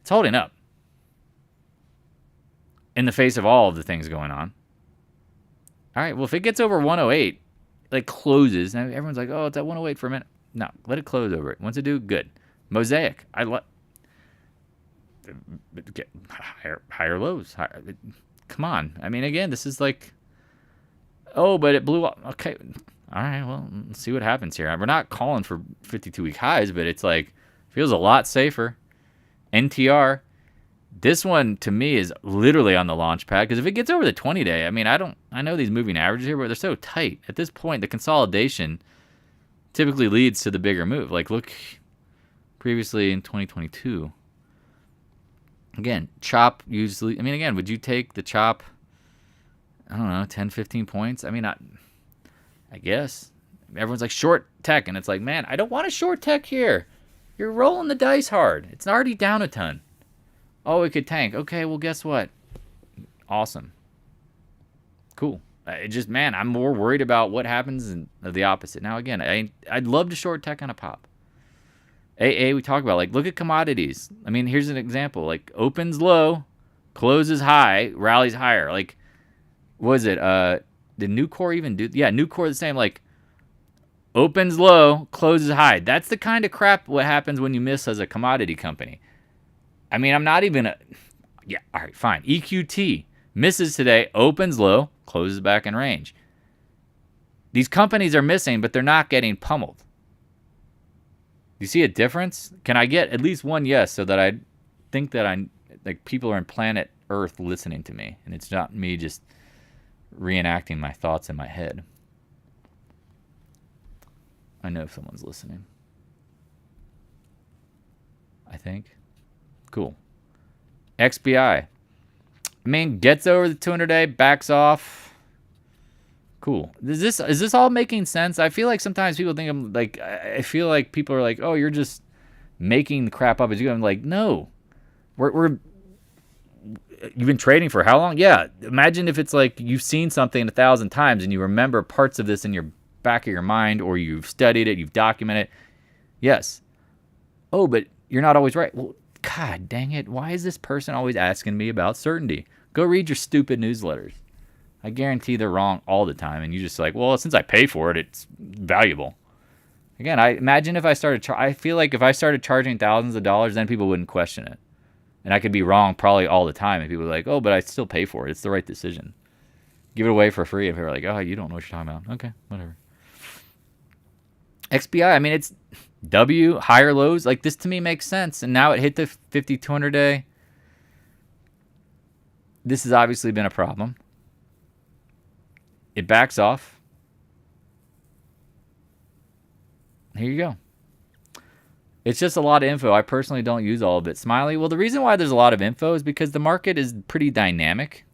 It's holding up. In the face of all of the things going on. All right, well, if it gets over 108, like closes, and everyone's like, oh, it's at 108 for a minute. No, let it close over it. Once it do, good. Mosaic. get higher lows. Come on. I mean, again, this is like, oh, but it blew up. Okay. All right, well, let's see what happens here. We're not calling for 52-week highs, but it's like, feels a lot safer. NTR, this one to me is literally on the launch pad, because if it gets over the 20-day, I mean, I know these moving averages here, but they're so tight. At this point, the consolidation typically leads to the bigger move. Like, look previously in 2022. Again, chop usually, I mean, again, would you take the chop, I don't know, 10, 15 points? I mean, I guess. Everyone's like, short tech, and it's like, man, I don't want a short tech here. You're rolling the dice hard. It's already down a ton. Oh, it could tank. Okay, well, guess what? Awesome. Cool. Man, I'm more worried about what happens than the opposite. Now, again, I'd love to short tech on a pop. AA, we talk about, like, look at commodities. I mean, here's an example. Like, opens low, closes high, rallies higher. Like, what is it? Did Nucor even do? Yeah, Nucor the same. Like, opens low, closes high. That's the kind of crap what happens when you miss as a commodity company. I mean, I'm not even yeah, all right, fine. EQT misses today, opens low, closes back in range. These companies are missing, but they're not getting pummeled. You see a difference? Can I get at least one yes, so that I think that like people are on planet Earth listening to me, and it's not me just reenacting my thoughts in my head. I know if someone's listening. I think. Cool. XBI. I mean, gets over the 200-day, backs off. Cool. Is this all making sense? I feel like sometimes people think I'm like, I feel like people are like, oh, you're just making the crap up as you go. I'm like, no. You've been trading for how long? Yeah. Imagine if it's like you've seen something 1,000 times and you remember parts of this in your back of your mind, or you've studied it, you've documented it. Yes. Oh, but you're not always right. Well, God dang it. Why is this person always asking me about certainty? Go read your stupid newsletters. I guarantee they're wrong all the time. And you just like, well, since I pay for it, it's valuable. Again, I imagine if I started, I feel like if I started charging thousands of dollars, then people wouldn't question it. And I could be wrong probably all the time. And people are like, oh, but I still pay for it. It's the right decision. Give it away for free. If they're like, oh, you don't know what you're talking about. Okay, whatever. XBI, I mean, it's W, higher lows. Like, this to me makes sense. And now it hit the 50-200 day. This has obviously been a problem. It backs off. Here you go. It's just a lot of info. I personally don't use all of it. Smiley, well, the reason why there's a lot of info is because the market is pretty dynamic.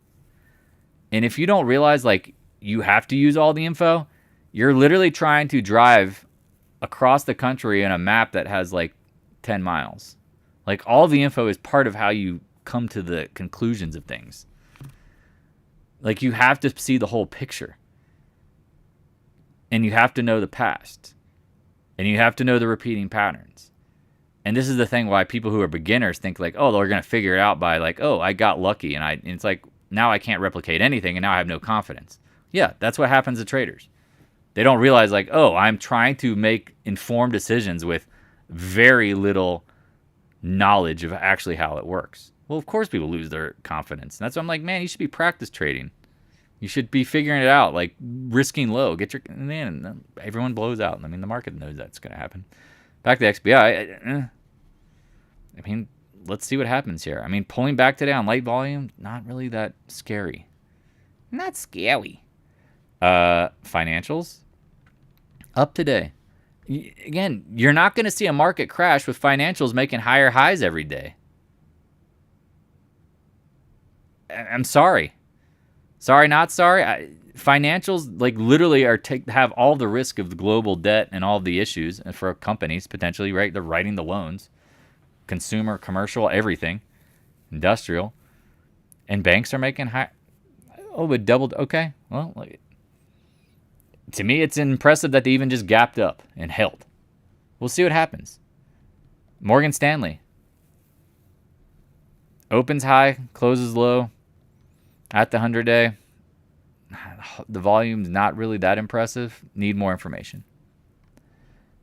And if you don't realize, like, you have to use all the info, you're literally trying to drive across the country in a map that has, like, 10 miles. Like, all the info is part of how you come to the conclusions of things. Like, you have to see the whole picture. And you have to know the past. And you have to know the repeating patterns. And this is the thing why people who are beginners think like, oh, they're going to figure it out by like, oh, I got lucky. And it's like, now I can't replicate anything and now I have no confidence. Yeah, that's what happens to traders. They don't realize like, oh, I'm trying to make informed decisions with very little knowledge of actually how it works. Well, of course people lose their confidence. And that's why I'm like, man, you should be practice trading. You should be figuring it out, like risking low. Man, everyone blows out. I mean, the market knows that's going to happen. Back to XBI. I mean, let's see what happens here. I mean, pulling back today on light volume, not really that scary. Not scary. Financials, up today. Again, you're not going to see a market crash with financials making higher highs every day. I'm sorry. Sorry, not sorry. Financials, like, literally have all the risk of the global debt and all the issues, and for companies potentially, right? They're writing the loans, consumer, commercial, everything, industrial, and banks are making high. Oh, but doubled. Okay, well, to me, it's impressive that they even just gapped up and held. We'll see what happens. Morgan Stanley opens high, closes low. At the 100-day, the volume's not really that impressive. Need more information.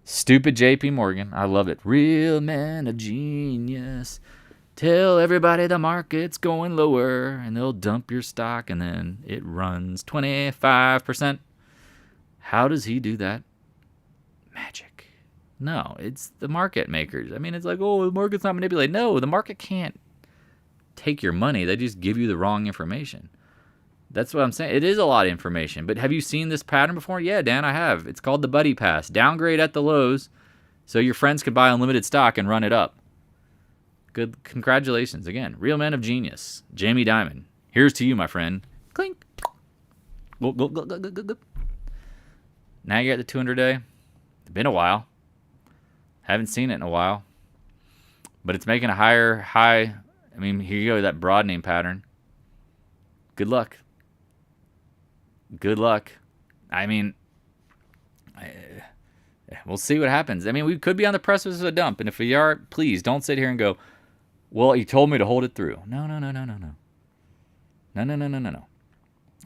Stupid JP Morgan. I love it. Real man of genius. Tell everybody the market's going lower, and they'll dump your stock, and then it runs 25%. How does he do that? Magic. No, it's the market makers. I mean, it's like, oh, the market's not manipulated. No, the market can't take your money. They just give you the wrong information. That's what I'm saying. It is a lot of information. But have you seen this pattern before? Yeah, Dan, I have. It's called the buddy pass. Downgrade at the lows so your friends can buy unlimited stock and run it up. Good. Congratulations. Again, real man of genius. Jamie Dimon. Here's to you, my friend. Clink. Go. Now you're at the 200-day. It's been a while. Haven't seen it in a while. But it's making a higher high. I mean, here you go, that broadening pattern. Good luck. Good luck. I mean, we'll see what happens. I mean, we could be on the precipice of a dump. And if we are, please don't sit here and go, well, he told me to hold it through. No.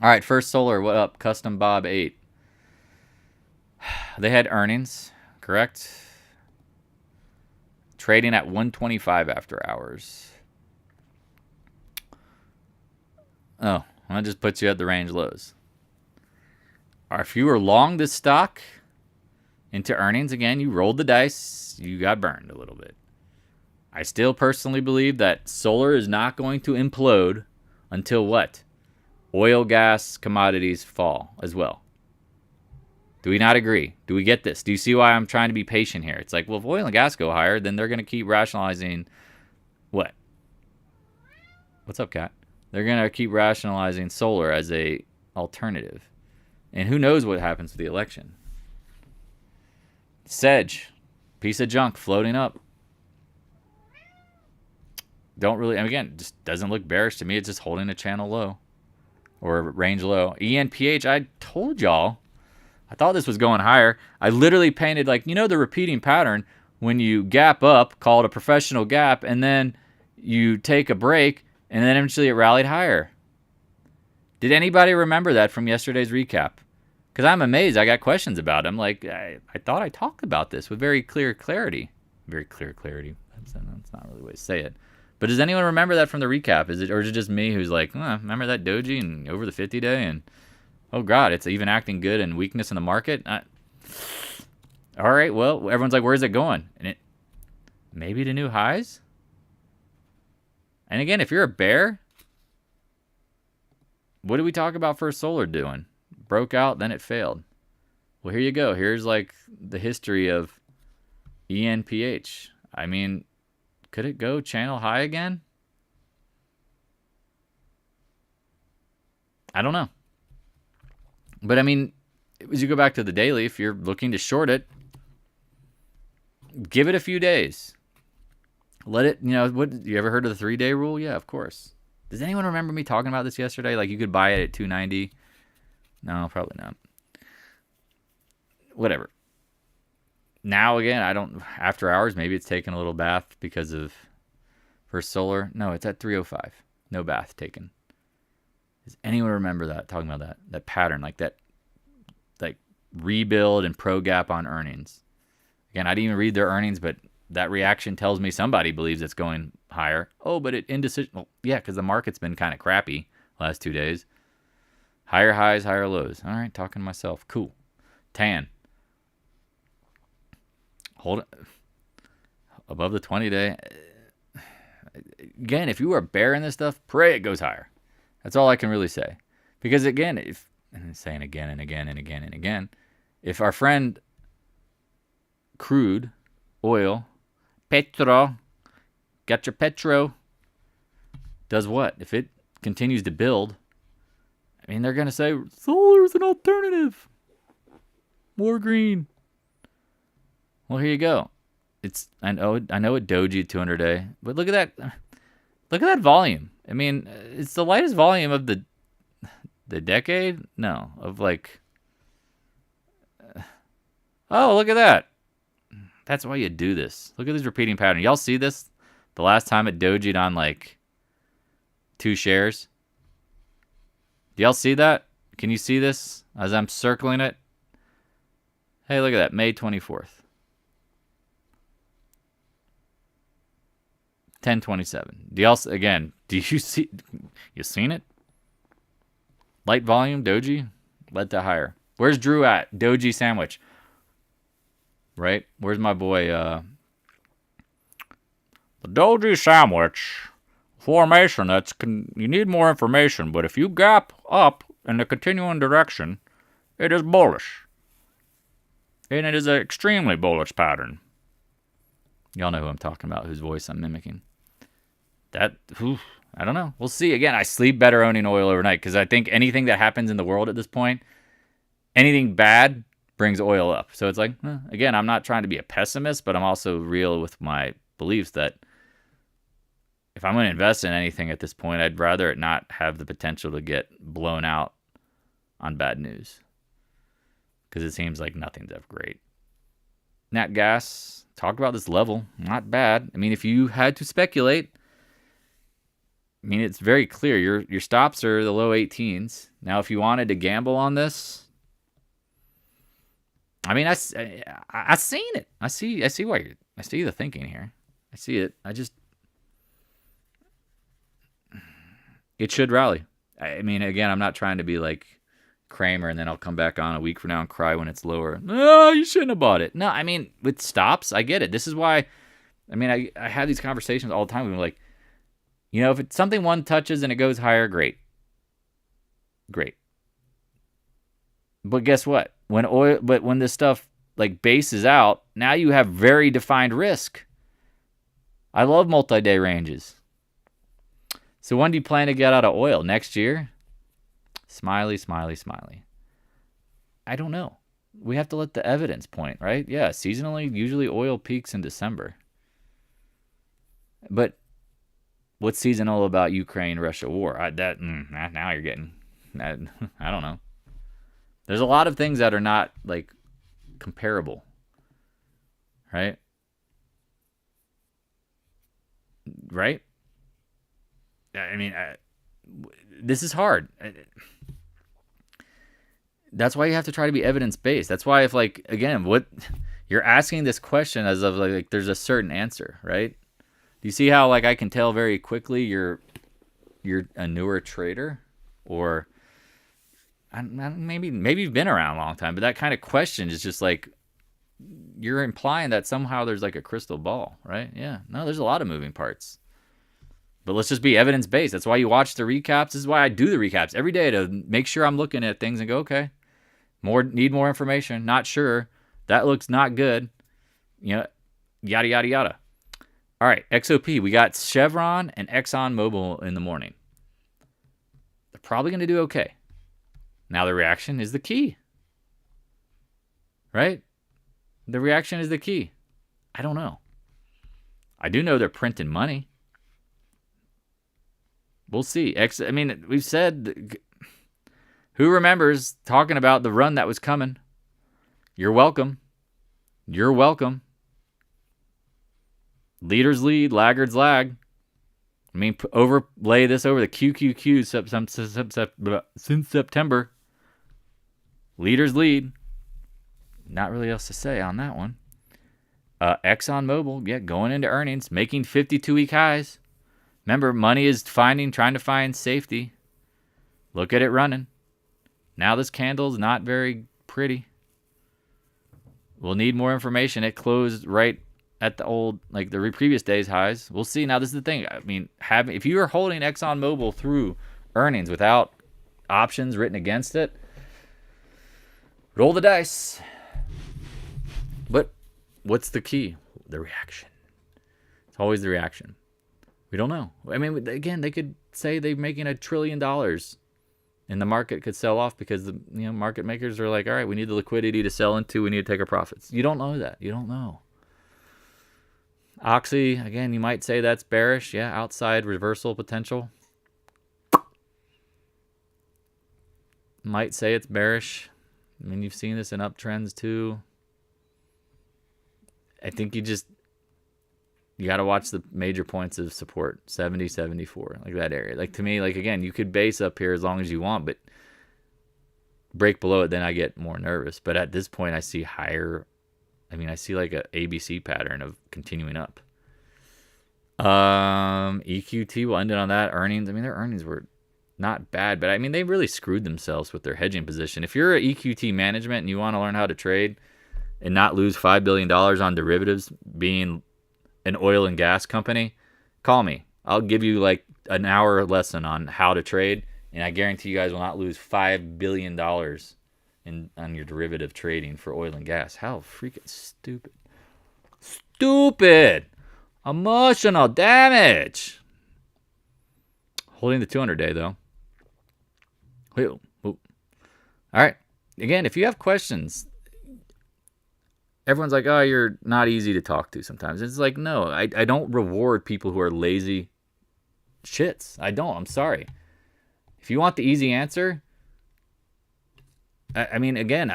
All right, First Solar, what up? Custom Bob 8. They had earnings, correct? Trading at 125 after hours. Oh, that just puts you at the range lows. Or if you were long this stock into earnings, again, you rolled the dice, you got burned a little bit. I still personally believe that solar is not going to implode until what? Oil, gas, commodities fall as well. Do we not agree? Do we get this? Do you see why I'm trying to be patient here? It's like, well, if oil and gas go higher, then they're going to keep rationalizing what? What's up, Kat? They're going to keep rationalizing solar as a alternative. And who knows what happens to the election. Sedge, piece of junk floating up. Don't really, and again, just doesn't look bearish to me. It's just holding a channel low or range low. ENPH, I told y'all, I thought this was going higher. I literally painted like, the repeating pattern when you gap up, called a professional gap, and then you take a break, and then eventually it rallied higher. Did anybody remember that from yesterday's recap? Because I'm amazed. I got questions about it. I'm like, I thought I talked about this with very clear clarity. Very clear clarity. That's not really the way to say it. But does anyone remember that from the recap? Is it just me who's like, remember that doji and over the 50-day and oh God, it's even acting good and weakness in the market? All right, well, everyone's like, where's it going? And it maybe to new highs? And again, if you're a bear, what did we talk about First Solar doing? Broke out, then it failed. Well, here you go. Here's like the history of ENPH. I mean, could it go channel high again? I don't know. But I mean, as you go back to the daily, if you're looking to short it, give it a few days. Let it, what, you ever heard of the 3-day rule? Yeah, of course. Does anyone remember me talking about this yesterday? Like you could buy it at 290? No, probably not. Whatever. Now again, after hours, maybe it's taken a little bath because of First Solar. No, it's at 305. No bath taken. Does anyone remember that? Talking about that pattern, like that, like rebuild and pro gap on earnings. Again, I didn't even read their earnings, but that reaction tells me somebody believes it's going higher. Oh, but indecision. Well, yeah, because the market's been kind of crappy last 2 days. Higher highs, higher lows. All right, talking to myself. Cool. Tan. Hold it above the 20-day. Again, if you are bearing this stuff, pray it goes higher. That's all I can really say. Because again, and I'm saying again and again and again and again, if our friend crude, oil, petro, got your petro, does what? If it continues to build, I mean, they're going to say, solar's an alternative. More green. Well, here you go. I know it doji 200-day, but look at that. Look at that volume. I mean, it's the lightest volume of the decade. No, of like. Oh, look at that. That's why you do this. Look at this repeating pattern. Y'all see this? The last time it dojied on like 2 shares. Do y'all see that? Can you see this as I'm circling it? Hey, look at that. May 24th. 1027. Do y'all, again, do you see, you seen it? Light volume, doji, led to higher. Where's Drew at? Doji sandwich. Right? Where's my boy? The doji sandwich formation. You need more information, but if you gap up in the continuing direction, it is bullish. And it is an extremely bullish pattern. Y'all know who I'm talking about, whose voice I'm mimicking. I don't know. We'll see. Again, I sleep better owning oil overnight because I think anything that happens in the world at this point, anything bad brings oil up. So it's like, again, I'm not trying to be a pessimist, but I'm also real with my beliefs that if I'm going to invest in anything at this point, I'd rather it not have the potential to get blown out on bad news. Because it seems like nothing's ever great. Nat gas, talked about this level, not bad. I mean, if you had to speculate, I mean, it's very clear. Your stops are the low 18s. Now, if you wanted to gamble on this, I mean, I seen it. I see I see the thinking here. I see it. It should rally. I mean, again, I'm not trying to be like Kramer and then I'll come back on a week from now and cry when it's lower. No, you shouldn't have bought it. No, I mean, with stops, I get it. This is why, I mean, I have these conversations all the time. We're like, you know, if it's something one touches and it goes higher, great. But guess what? When this stuff like bases out, now you have very defined risk. I love multi-day ranges. So when do you plan to get out of oil? Next year? Smiley, smiley, smiley. I don't know. We have to let the evidence point, right? Yeah, seasonally, usually oil peaks in December. But what's seasonal about Ukraine-Russia war? Now you're getting, I don't know. There's a lot of things that are not like comparable, right? Right? I mean, this is hard. That's why you have to try to be evidence-based. That's why if like, again, what you're asking this question as of like there's a certain answer, right? Do you see how like I can tell very quickly you're a newer trader or maybe you've been around a long time, but that kind of question is just like you're implying that somehow there's like a crystal ball, right? Yeah. No, there's a lot of moving parts. But let's just be evidence-based. That's why you watch the recaps. This is why I do the recaps every day to make sure I'm looking at things and go, okay, need more information. Not sure. That looks not good. You know, yada, yada, yada. All right, XOP. We got Chevron and ExxonMobil in the morning. They're probably going to do okay. Now the reaction is the key. Right? The reaction is the key. I don't know. I do know they're printing money. We'll see. I mean, we've said, who remembers talking about the run that was coming? You're welcome. You're welcome. Leaders lead, laggards lag. I mean, overlay this over the QQQ since September. Leaders lead. Not really else to say on that one. ExxonMobil, going into earnings, making 52-week highs. Remember, money is trying to find safety. Look at it running. Now this candle's not very pretty. We'll need more information. It closed right at the previous day's highs. We'll see. Now this is the thing. I mean, if you are holding ExxonMobil through earnings without options written against it, roll the dice. But what's the key? The reaction. It's always the reaction. We don't know. I mean, again, they could say they're making $1 trillion and the market could sell off because the market makers are like, all right, we need the liquidity to sell into. We need to take our profits. You don't know that. You don't know. Oxy, again, you might say that's bearish. Yeah, outside reversal potential. Might say it's bearish. I mean, you've seen this in uptrends too. I think you got to watch the major points of support, 70, 74, like that area. Like to me, like again, you could base up here as long as you want, but break below it, then I get more nervous. But at this point, I see higher. I mean, I see like a ABC pattern of continuing up. EQT will end it on that. Earnings, I mean, their earnings were not bad, but I mean, they really screwed themselves with their hedging position. If you're an EQT management and you want to learn how to trade and not lose $5 billion on derivatives being an oil and gas company, call me. I'll give you like an hour lesson on how to trade, and I guarantee you guys will not lose $5 billion on your derivative trading for oil and gas. How freaking stupid. Stupid. Emotional damage. Holding the 200-day, though. All right. Again, if you have questions, everyone's like, oh, you're not easy to talk to sometimes. It's like, no, I don't reward people who are lazy shits. I don't. I'm sorry. If you want the easy answer, I mean, again,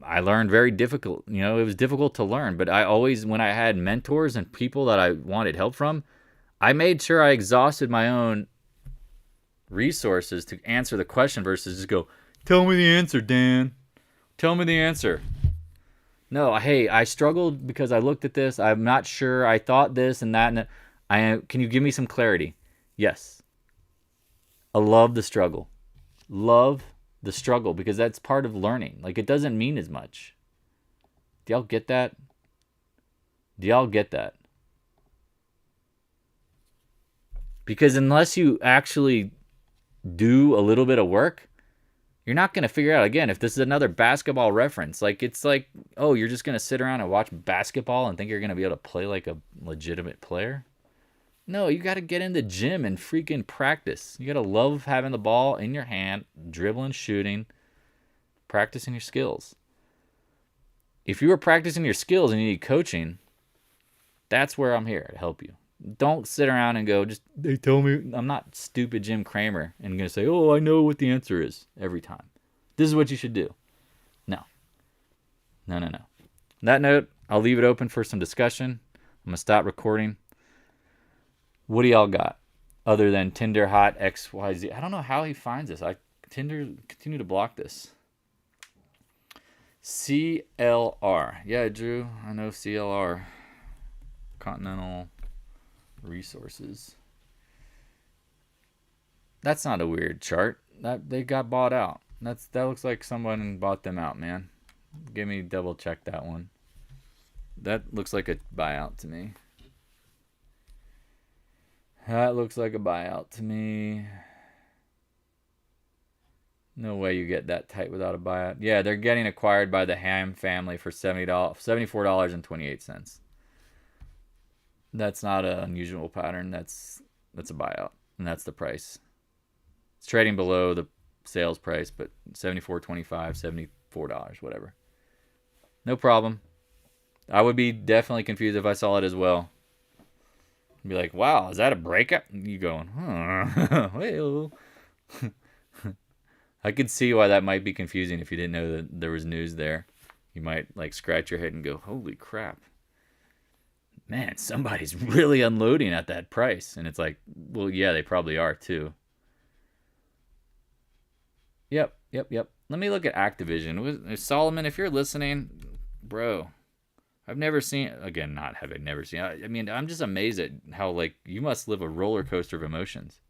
I learned very difficult. You know, it was difficult to learn. But I always, when I had mentors and people that I wanted help from, I made sure I exhausted my own resources to answer the question versus just go, tell me the answer, Dan. Tell me the answer. No, hey, I struggled because I looked at this. I'm not sure. I thought this and that. And can you give me some clarity? Yes. I love the struggle. Love the struggle because that's part of learning. Like, it doesn't mean as much. Do y'all get that? Do y'all get that? Because unless you actually do a little bit of work, you're not going to figure out, again, if this is another basketball reference. Like, it's like, oh, you're just going to sit around and watch basketball and think you're going to be able to play like a legitimate player? No, you got to get in the gym and freaking practice. You got to love having the ball in your hand, dribbling, shooting, practicing your skills. If you are practicing your skills and you need coaching, that's where I'm here to help you. Don't sit around and go, just, they tell me. I'm not stupid Jim Cramer and going to say, oh, I know what the answer is every time. This is what you should do. No. On that note, I'll leave it open for some discussion. I'm going to stop recording. What do y'all got other than Tinder hot XYZ? I don't know how he finds this. Tinder continue to block this. CLR. Yeah, Drew, I know CLR. Continental Resources. That's not a weird chart. That they got bought out. That looks like someone bought them out, man. Give me double check that one. That looks like a buyout to me. That looks like a buyout to me. No way you get that tight without a buyout. Yeah, they're getting acquired by the Ham family for $74.28. That's not an unusual pattern. That's a buyout, and that's the price. It's trading below the sales price, but $74.25, $74, whatever. No problem. I would be definitely confused if I saw it as well. I'd be like, wow, is that a breakup? You going, huh? Well. I could see why that might be confusing if you didn't know that there was news there. You might like scratch your head and go, holy crap. Man, somebody's really unloading at that price. And it's like, well, yeah, they probably are too. Yep. Let me look at Activision. Solomon, if you're listening, bro, I've never seen, again, not have I never seen. I mean, I'm just amazed at how, like, you must live a roller coaster of emotions.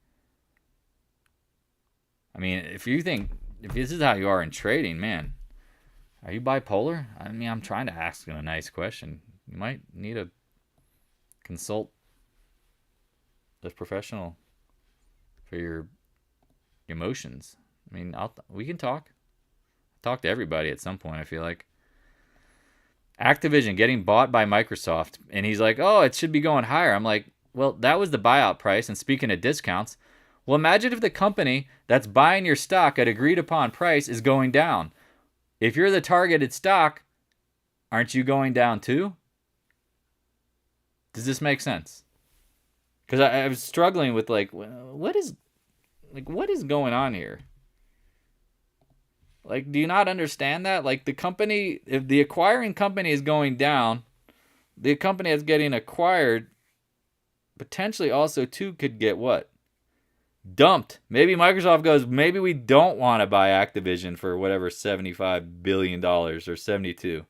I mean, if this is how you are in trading, man, are you bipolar? I mean, I'm trying to ask you a nice question. You might need to consult a professional for your emotions. I mean, we can talk. Talk to everybody at some point, I feel like. Activision getting bought by Microsoft, and he's like, oh, it should be going higher. I'm like, well, that was the buyout price, and speaking of discounts, well, imagine if the company that's buying your stock at agreed upon price is going down. If you're the targeted stock, aren't you going down too? Does this make sense? Because I was struggling with what is going on here? Like, do you not understand that? Like, the company, if the acquiring company is going down, the company that's getting acquired potentially also too could get what? Dumped. Maybe Microsoft goes, maybe we don't want to buy Activision for whatever $75 billion or 72.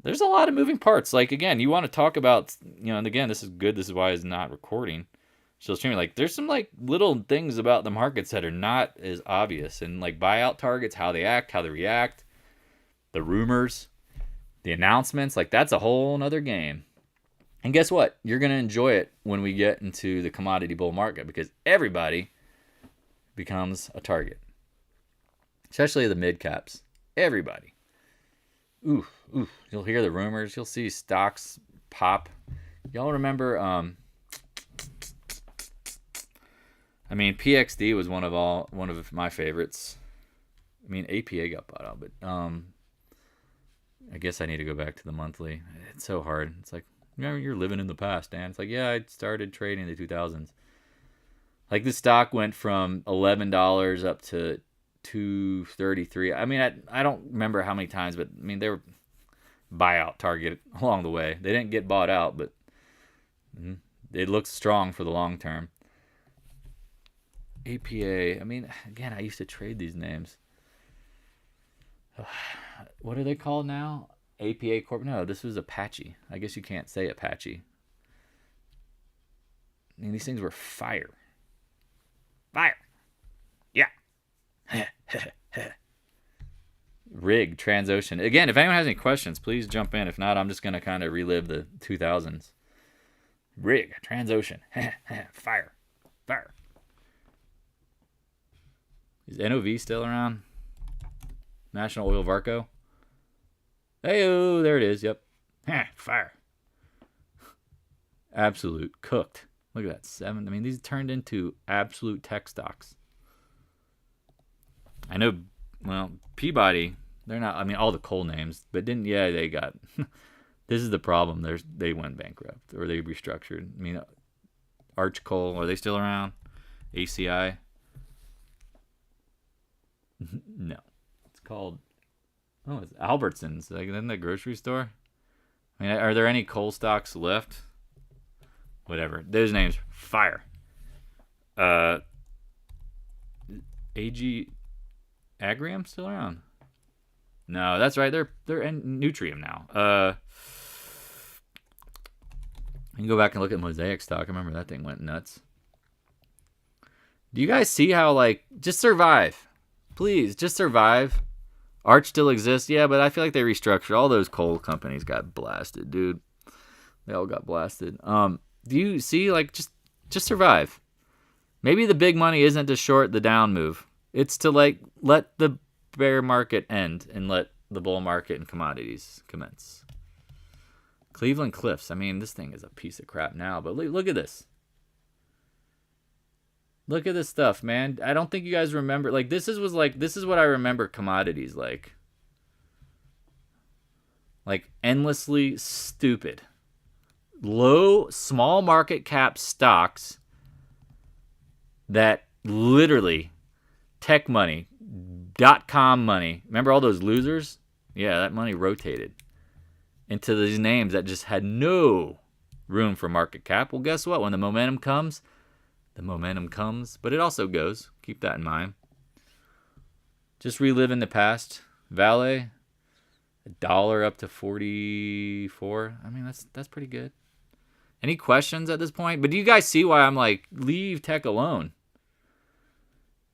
there's a lot of moving parts. Like, again, you want to talk about, and again, this is good. This is why it's not recording. Still streaming. Like, there's some, like, little things about the markets that are not as obvious. And, like, buyout targets, how they act, how they react, the rumors, the announcements. Like, that's a whole nother game. And guess what? You're going to enjoy it when we get into the commodity bull market, because everybody becomes a target. Especially the mid caps. Everybody. Ooh. You'll hear the rumors. You'll see stocks pop. Y'all remember, PXD was one of my favorites. APA got bought out, but I guess I need to go back to the monthly. It's so hard. It's like, you're living in the past, Dan. It's like, yeah, I started trading in the 2000s. Like, the stock went from $11 up to $233. I don't remember how many times, but they were buyout target along the way. They didn't get bought out, but it looks strong for the long term. APA, again, I used to trade these names. What are they called now? APA Corp? No, this was Apache. I guess you can't say Apache. These things were fire. Fire. Yeah. Rig, Transocean. Again, if anyone has any questions, please jump in. If not, I'm just going to kind of relive the 2000s. Rig, Transocean. Fire. Is NOV still around? National Oil Varco? Hey-oh, there it is. Yep. Fire. Absolute. Cooked. Look at that. 7. These turned into absolute tech stocks. I know, Peabody, they're not, all the coal names, but they got, this is the problem. They went bankrupt, or they restructured. Arch Coal, are they still around? ACI? No. It's called, it's Albertsons. Like, isn't that grocery store? Are there any coal stocks left? Whatever. Those names, fire. AG Agrium still around? No, that's right. They're in Nutrium now. You can go back and look at Mosaic stock. I remember that thing went nuts. Do you guys see how, just survive? Please, just survive. Arch still exists, yeah, but I feel like they restructured. All those coal companies got blasted, dude. They all got blasted. Do you see, just survive? Maybe the big money isn't to short the down move. It's to, let the bear market end and let the bull market and commodities commence. Cleveland Cliffs. This thing is a piece of crap now, but look at this. Look at this stuff, man. I don't think you guys remember. This is what I remember commodities like. Endlessly stupid. Low, small market cap stocks that literally tech money, .com money. Remember all those losers? Yeah, that money rotated into these names that just had no room for market cap. Well, guess what? When the momentum comes, but it also goes. Keep that in mind. Just reliving the past. VALE, $1 up to 44. That's pretty good. Any questions at this point? But do you guys see why I'm leave tech alone?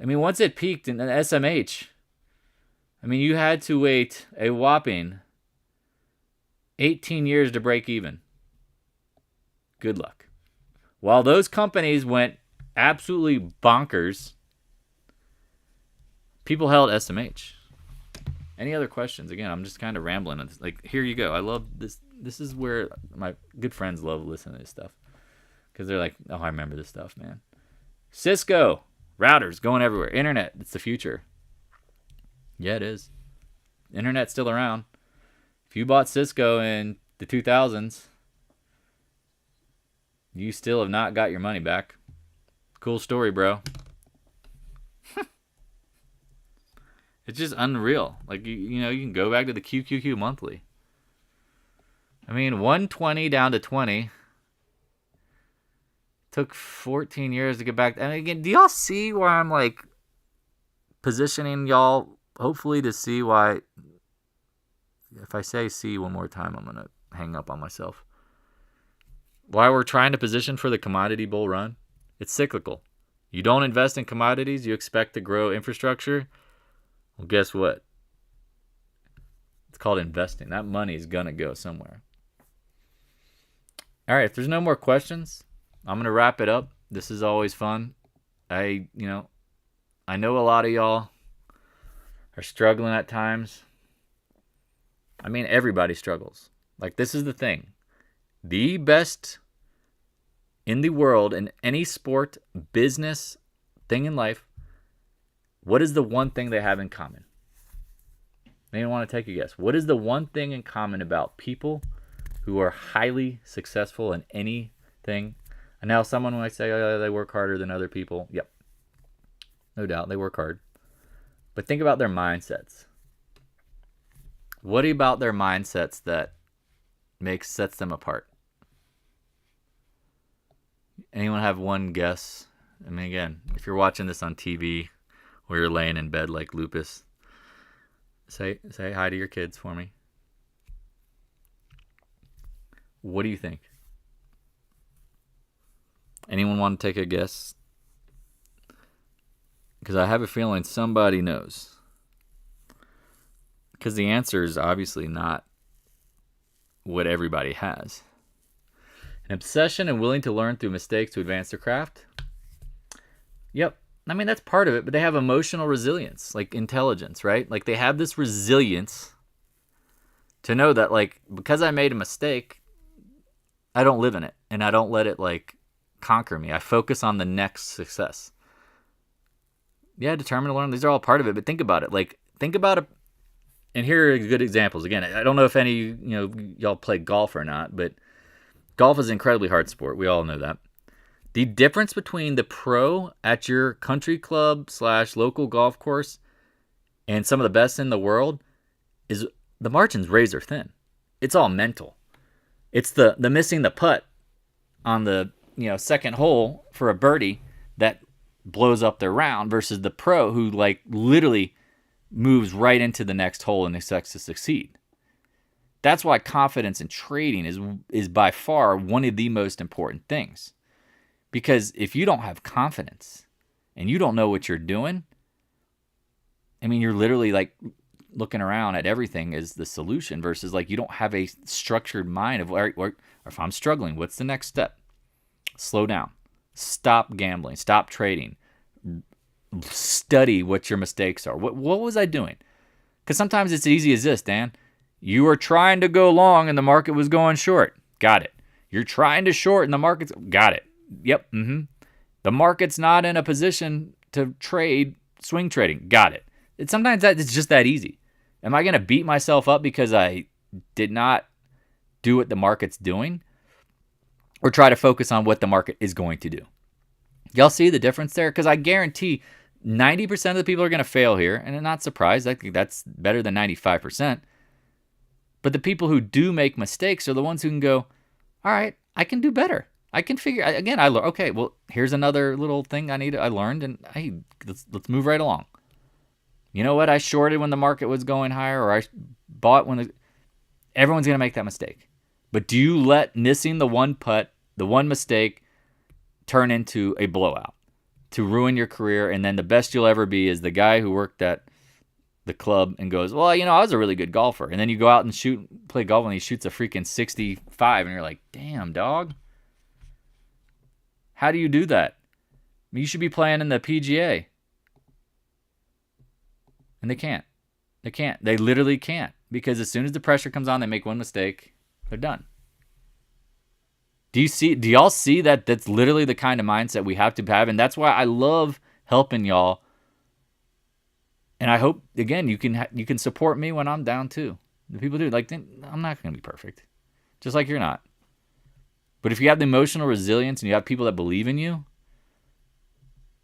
Once it peaked in an SMH, you had to wait a whopping 18 years to break even. Good luck. While those companies went absolutely bonkers, people held SMH. Any other questions? Again, I'm just kind of rambling. Here you go. I love this. This is where my good friends love listening to this stuff, because they're like, oh, I remember this stuff, man. Cisco. Routers going everywhere. Internet, it's the future. Yeah, it is. Internet's still around. If you bought Cisco in the 2000s, you still have not got your money back. Cool story, bro. It's just unreal. You can go back to the QQQ monthly. 120 down to 20. Took 14 years to get back. And again, do y'all see where I'm positioning y'all, hopefully, to see why if I say C one more time, I'm going to hang up on myself. Why we're trying to position for the commodity bull run? It's cyclical. You don't invest in commodities, you expect to grow infrastructure. Well, guess what? It's called investing. That money is going to go somewhere. All right, if there's no more questions, I'm going to wrap it up. This is always fun. I know a lot of y'all are struggling at times. I mean, everybody struggles. Like, this is the thing. The best in the world, in any sport, business, thing in life, what is the one thing they have in common? Anyone want to take a guess? What is the one thing in common about people who are highly successful in anything? And now someone might say, oh, they work harder than other people. Yep. No doubt, they work hard. But think about their mindsets. What about their mindsets that sets them apart? Anyone have one guess? I mean, again, if you're watching this on TV or you're laying in bed like Lupus, say hi to your kids for me. What do you think? Anyone want to take a guess? Because I have a feeling somebody knows. Because the answer is obviously not what everybody has. An obsession and willing to learn through mistakes to advance their craft. Yep. I mean, that's part of it, but they have emotional resilience, like intelligence, right? Like, they have this resilience to know that, like, because I made a mistake, I don't live in it, and I don't let it, like, conquer me. I focus on the next success. Yeah, determined to learn. These are all part of it, but think about it. Like, think about it. And here are good examples. Again, I don't know if any, y'all play golf or not, but golf is an incredibly hard sport. We all know that. The difference between the pro at your country club / local golf course and some of the best in the world is the margin's razor thin. It's all mental. It's the missing the putt on the second hole for a birdie that blows up their round versus the pro who like literally moves right into the next hole and expects to succeed. That's why confidence in trading is by far one of the most important things. Because if you don't have confidence and you don't know what you're doing, I mean, you're literally like looking around at everything as the solution versus like you don't have a structured mind of, all right, or if I'm struggling, what's the next step? Slow down. Stop gambling. Stop trading. Study what your mistakes are. What was I doing? Because sometimes it's easy as this, Dan. You were trying to go long and the market was going short. Got it. You're trying to short and the market's... Got it. Yep. The market's not in a position to trade swing trading. Got it. Sometimes it's just that easy. Am I going to beat myself up because I did not do what the market's doing? Or try to focus on what the market is going to do? Y'all see the difference there? Because I guarantee 90% of the people are going to fail here. And I'm not surprised. I think that's better than 95%. But the people who do make mistakes are the ones who can go, all right, I can do better. I can figure, again, I learned, okay, well, here's another little thing I learned, and hey, let's move right along. You know what? I shorted when the market was going higher, or I bought when everyone's going to make that mistake. But do you let missing the one putt, the one mistake, turn into a blowout to ruin your career? And then the best you'll ever be is the guy who worked at the club and goes, well, I was a really good golfer. And then you go out and play golf and he shoots a freaking 65 and you're like, damn, dog. How do you do that? I mean, you should be playing in the PGA. And they can't. They can't. They literally can't. Because as soon as the pressure comes on, they make one mistake, they're done. Do y'all see that that's literally the kind of mindset we have to have? And that's why I love helping y'all. And I hope, again, you can support me when I'm down too. The people do. Like, I'm not going to be perfect. Just like you're not. But if you have the emotional resilience and you have people that believe in you,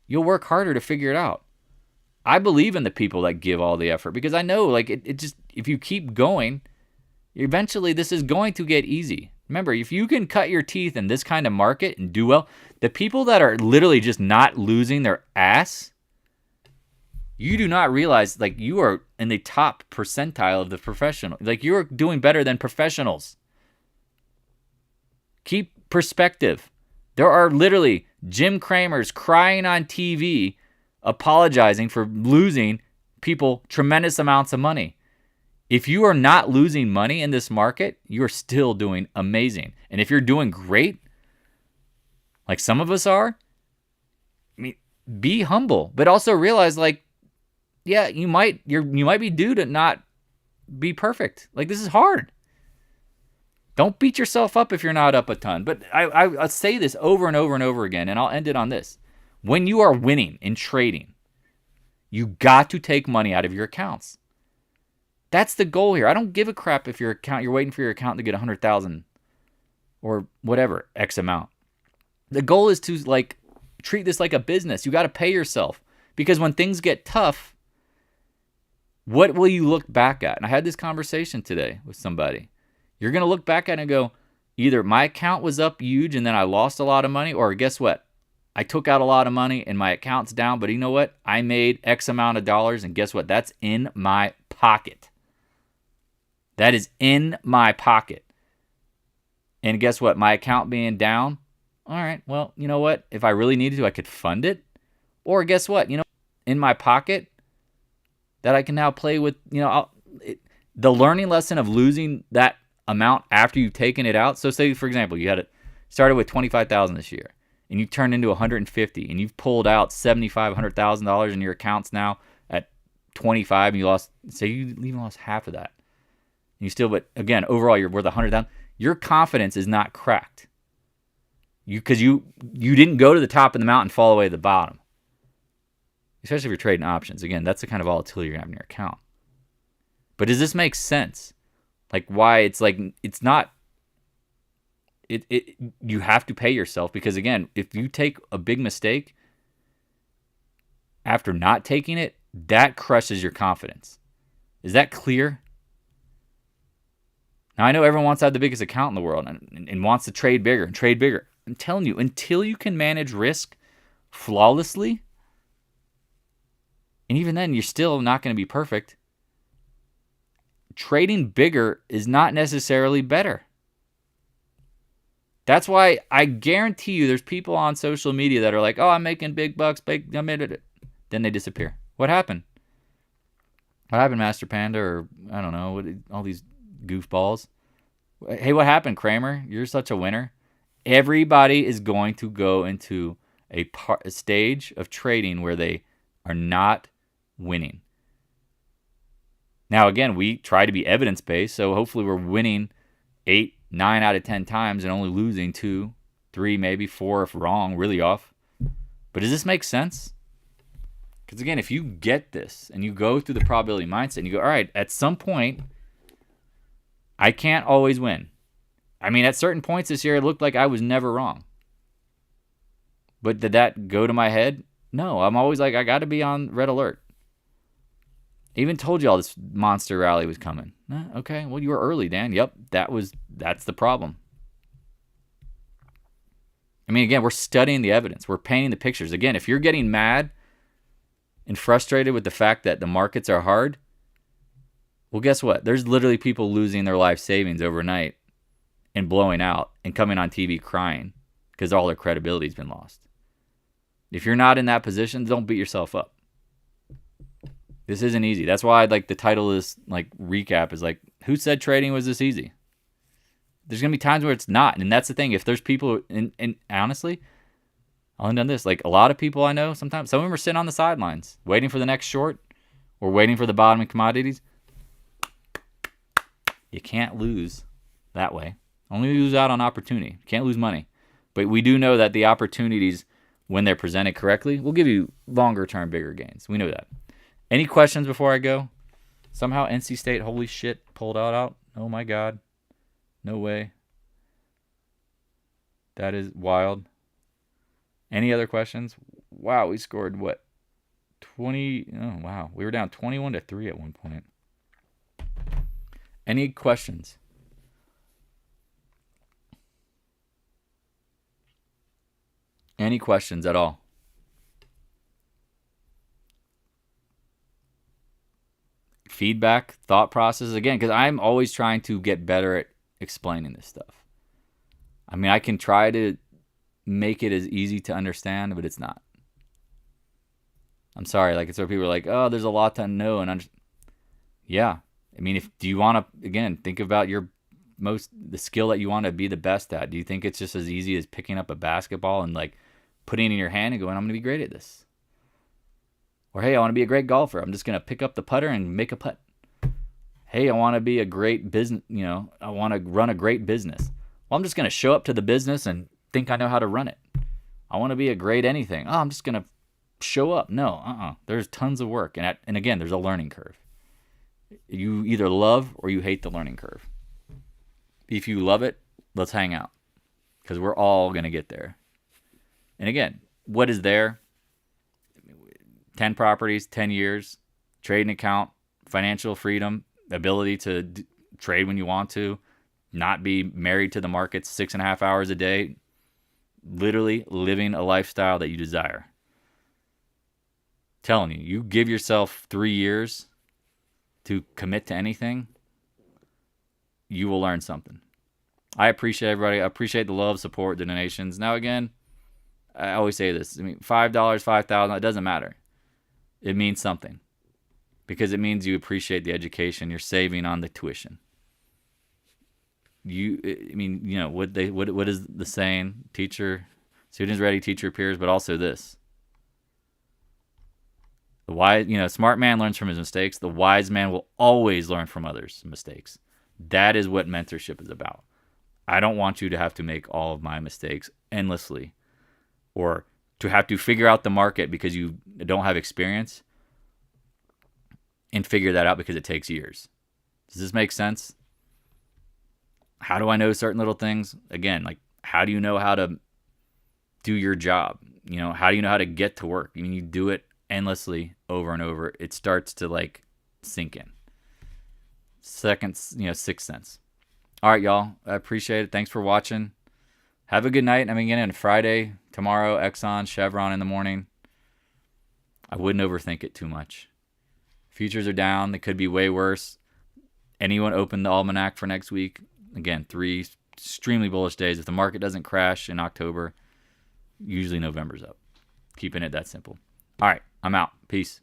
you'll work harder to figure it out. I believe in the people that give all the effort because I know, like, it just, if you keep going, eventually this is going to get easy. Remember, if you can cut your teeth in this kind of market and do well, the people that are literally just not losing their ass, You do not realize, like, you are in the top percentile of the professional. Like, you're doing better than professionals. Keep perspective. There are literally Jim Cramers crying on TV, apologizing for losing people tremendous amounts of money. If you are not losing money in this market, you are still doing amazing. And if you're doing great, like some of us are, I mean, be humble, but also realize, like, yeah, you might be due to not be perfect. Like, this is hard. Don't beat yourself up if you're not up a ton. But I say this over and over and over again, and I'll end it on this. When you are winning in trading, you got to take money out of your accounts. That's the goal here. I don't give a crap if you're waiting for your account to get 100,000 or whatever X amount. The goal is to, like, treat this like a business. You got to pay yourself, because when things get tough, what will you look back at? And I had this conversation today with somebody. You're going to look back at it and go, either my account was up huge and then I lost a lot of money, or guess what? I took out a lot of money and my account's down, but you know what? I made X amount of dollars, and guess what? That's in my pocket. That is in my pocket. And guess what? My account being down, all right, well, you know what? If I really needed to, I could fund it. Or guess what? You know, in my pocket that I can now play with, you know, the learning lesson of losing that amount after you've taken it out. So say, for example, you had it started with $25,000 this year, and you turned into 150, and you've pulled out $75,000, $100,000 in your accounts now at 25, and you lost, say you even lost half of that. And you still, but again, overall, you're worth 100,000. Your confidence is not cracked. Because you didn't go to the top of the mountain and fall away to the bottom. Especially if you're trading options. Again, that's the kind of volatility you're going to have in your account. But does this make sense? Like, why it's like, it's not, you have to pay yourself, because again, if you take a big mistake after not taking it, that crushes your confidence. Is that clear? Now, I know everyone wants to have the biggest account in the world and wants to trade bigger and trade bigger. I'm telling you, until you can manage risk flawlessly, and even then, you're still not going to be perfect, trading bigger is not necessarily better. That's why I guarantee you there's people on social media that are like, oh, I'm making big bucks, then they disappear. What happened? What happened, Master Panda, or I don't know, all these goofballs? Hey, what happened, Kramer? You're such a winner. Everybody is going to go into a stage of trading where they are not winning. Now, again, we try to be evidence-based, so hopefully we're winning 8, 9 out of 10 times and only losing 2, 3, maybe 4 if wrong, really off. But does this make sense? Because again, if you get this and you go through the probability mindset and you go, all right, at some point, I can't always win. I mean, at certain points this year, it looked like I was never wrong. But did that go to my head? No, I'm always like, I got to be on red alert. I even told you all this monster rally was coming. Okay, well, you were early, Dan. Yep, that's the problem. I mean, again, we're studying the evidence. We're painting the pictures. Again, if you're getting mad and frustrated with the fact that the markets are hard, well, guess what? There's literally people losing their life savings overnight and blowing out and coming on TV crying because all their credibility's been lost. If you're not in that position, don't beat yourself up. This isn't easy. That's why the title of this recap is who said trading was this easy? There's going to be times where it's not. And that's the thing. If there's people, and honestly, I'll end on this. A lot of people I know, sometimes, some of them are sitting on the sidelines waiting for the next short or waiting for the bottom in commodities. You can't lose that way. Only lose out on opportunity. You can't lose money. But we do know that the opportunities, when they're presented correctly, will give you longer term, bigger gains. We know that. Any questions before I go? Somehow NC State, holy shit, pulled out. Oh my God. No way. That is wild. Any other questions? Wow, we scored what? 20. Oh, wow. We were down 21-3 at one point. Any questions? Any questions at all? feedback, thought processes, again, because I'm always trying to get better at explaining this stuff. I mean, I can try to make it as easy to understand, but it's not. I'm sorry, like, it's where people are like, oh, there's a lot to know, and yeah. I mean, do you want to, again, think about the skill that you want to be the best at. Do you think it's just as easy as picking up a basketball and like putting it in your hand and going, I'm going to be great at this? Or, hey, I want to be a great golfer. I'm just going to pick up the putter and make a putt. Hey, I want to be a great business, I want to run a great business. Well, I'm just going to show up to the business and think I know how to run it. I want to be a great anything. Oh, I'm just going to show up. No, There's tons of work. And again, there's a learning curve. You either love or you hate the learning curve. If you love it, let's hang out, because we're all going to get there. And again, what is there? 10 properties, 10 years, trading account, financial freedom, ability to trade when you want to, not be married to the markets 6.5 hours a day, literally living a lifestyle that you desire. Telling you, you give yourself 3 years to commit to anything, you will learn something. I appreciate everybody. I appreciate the love, support, the donations. Now, again, I always say this. I mean, $5, $5,000, it doesn't matter. It means something, because it means you appreciate the education you're saving on the tuition. What is the saying? Students ready, teacher peers, but also this. The wise, smart man learns from his mistakes. The wise man will always learn from others' mistakes. That is what mentorship is about. I don't want you to have to make all of my mistakes endlessly, or to have to figure out the market because you don't have experience and figure that out because it takes years. Does this make sense? How do I know certain little things? Again, like, how do you know how to do your job? How do you know how to get to work? I mean, you do it endlessly over and over. It starts to like sink in. Sixth sense. All right, y'all. I appreciate it. Thanks for watching. Have a good night. I'm again on Friday, tomorrow, Exxon, Chevron in the morning. I wouldn't overthink it too much. Futures are down. They could be way worse. Anyone open the almanac for next week? Again, 3 extremely bullish days. If the market doesn't crash in October, usually November's up. Keeping it that simple. All right, I'm out. Peace.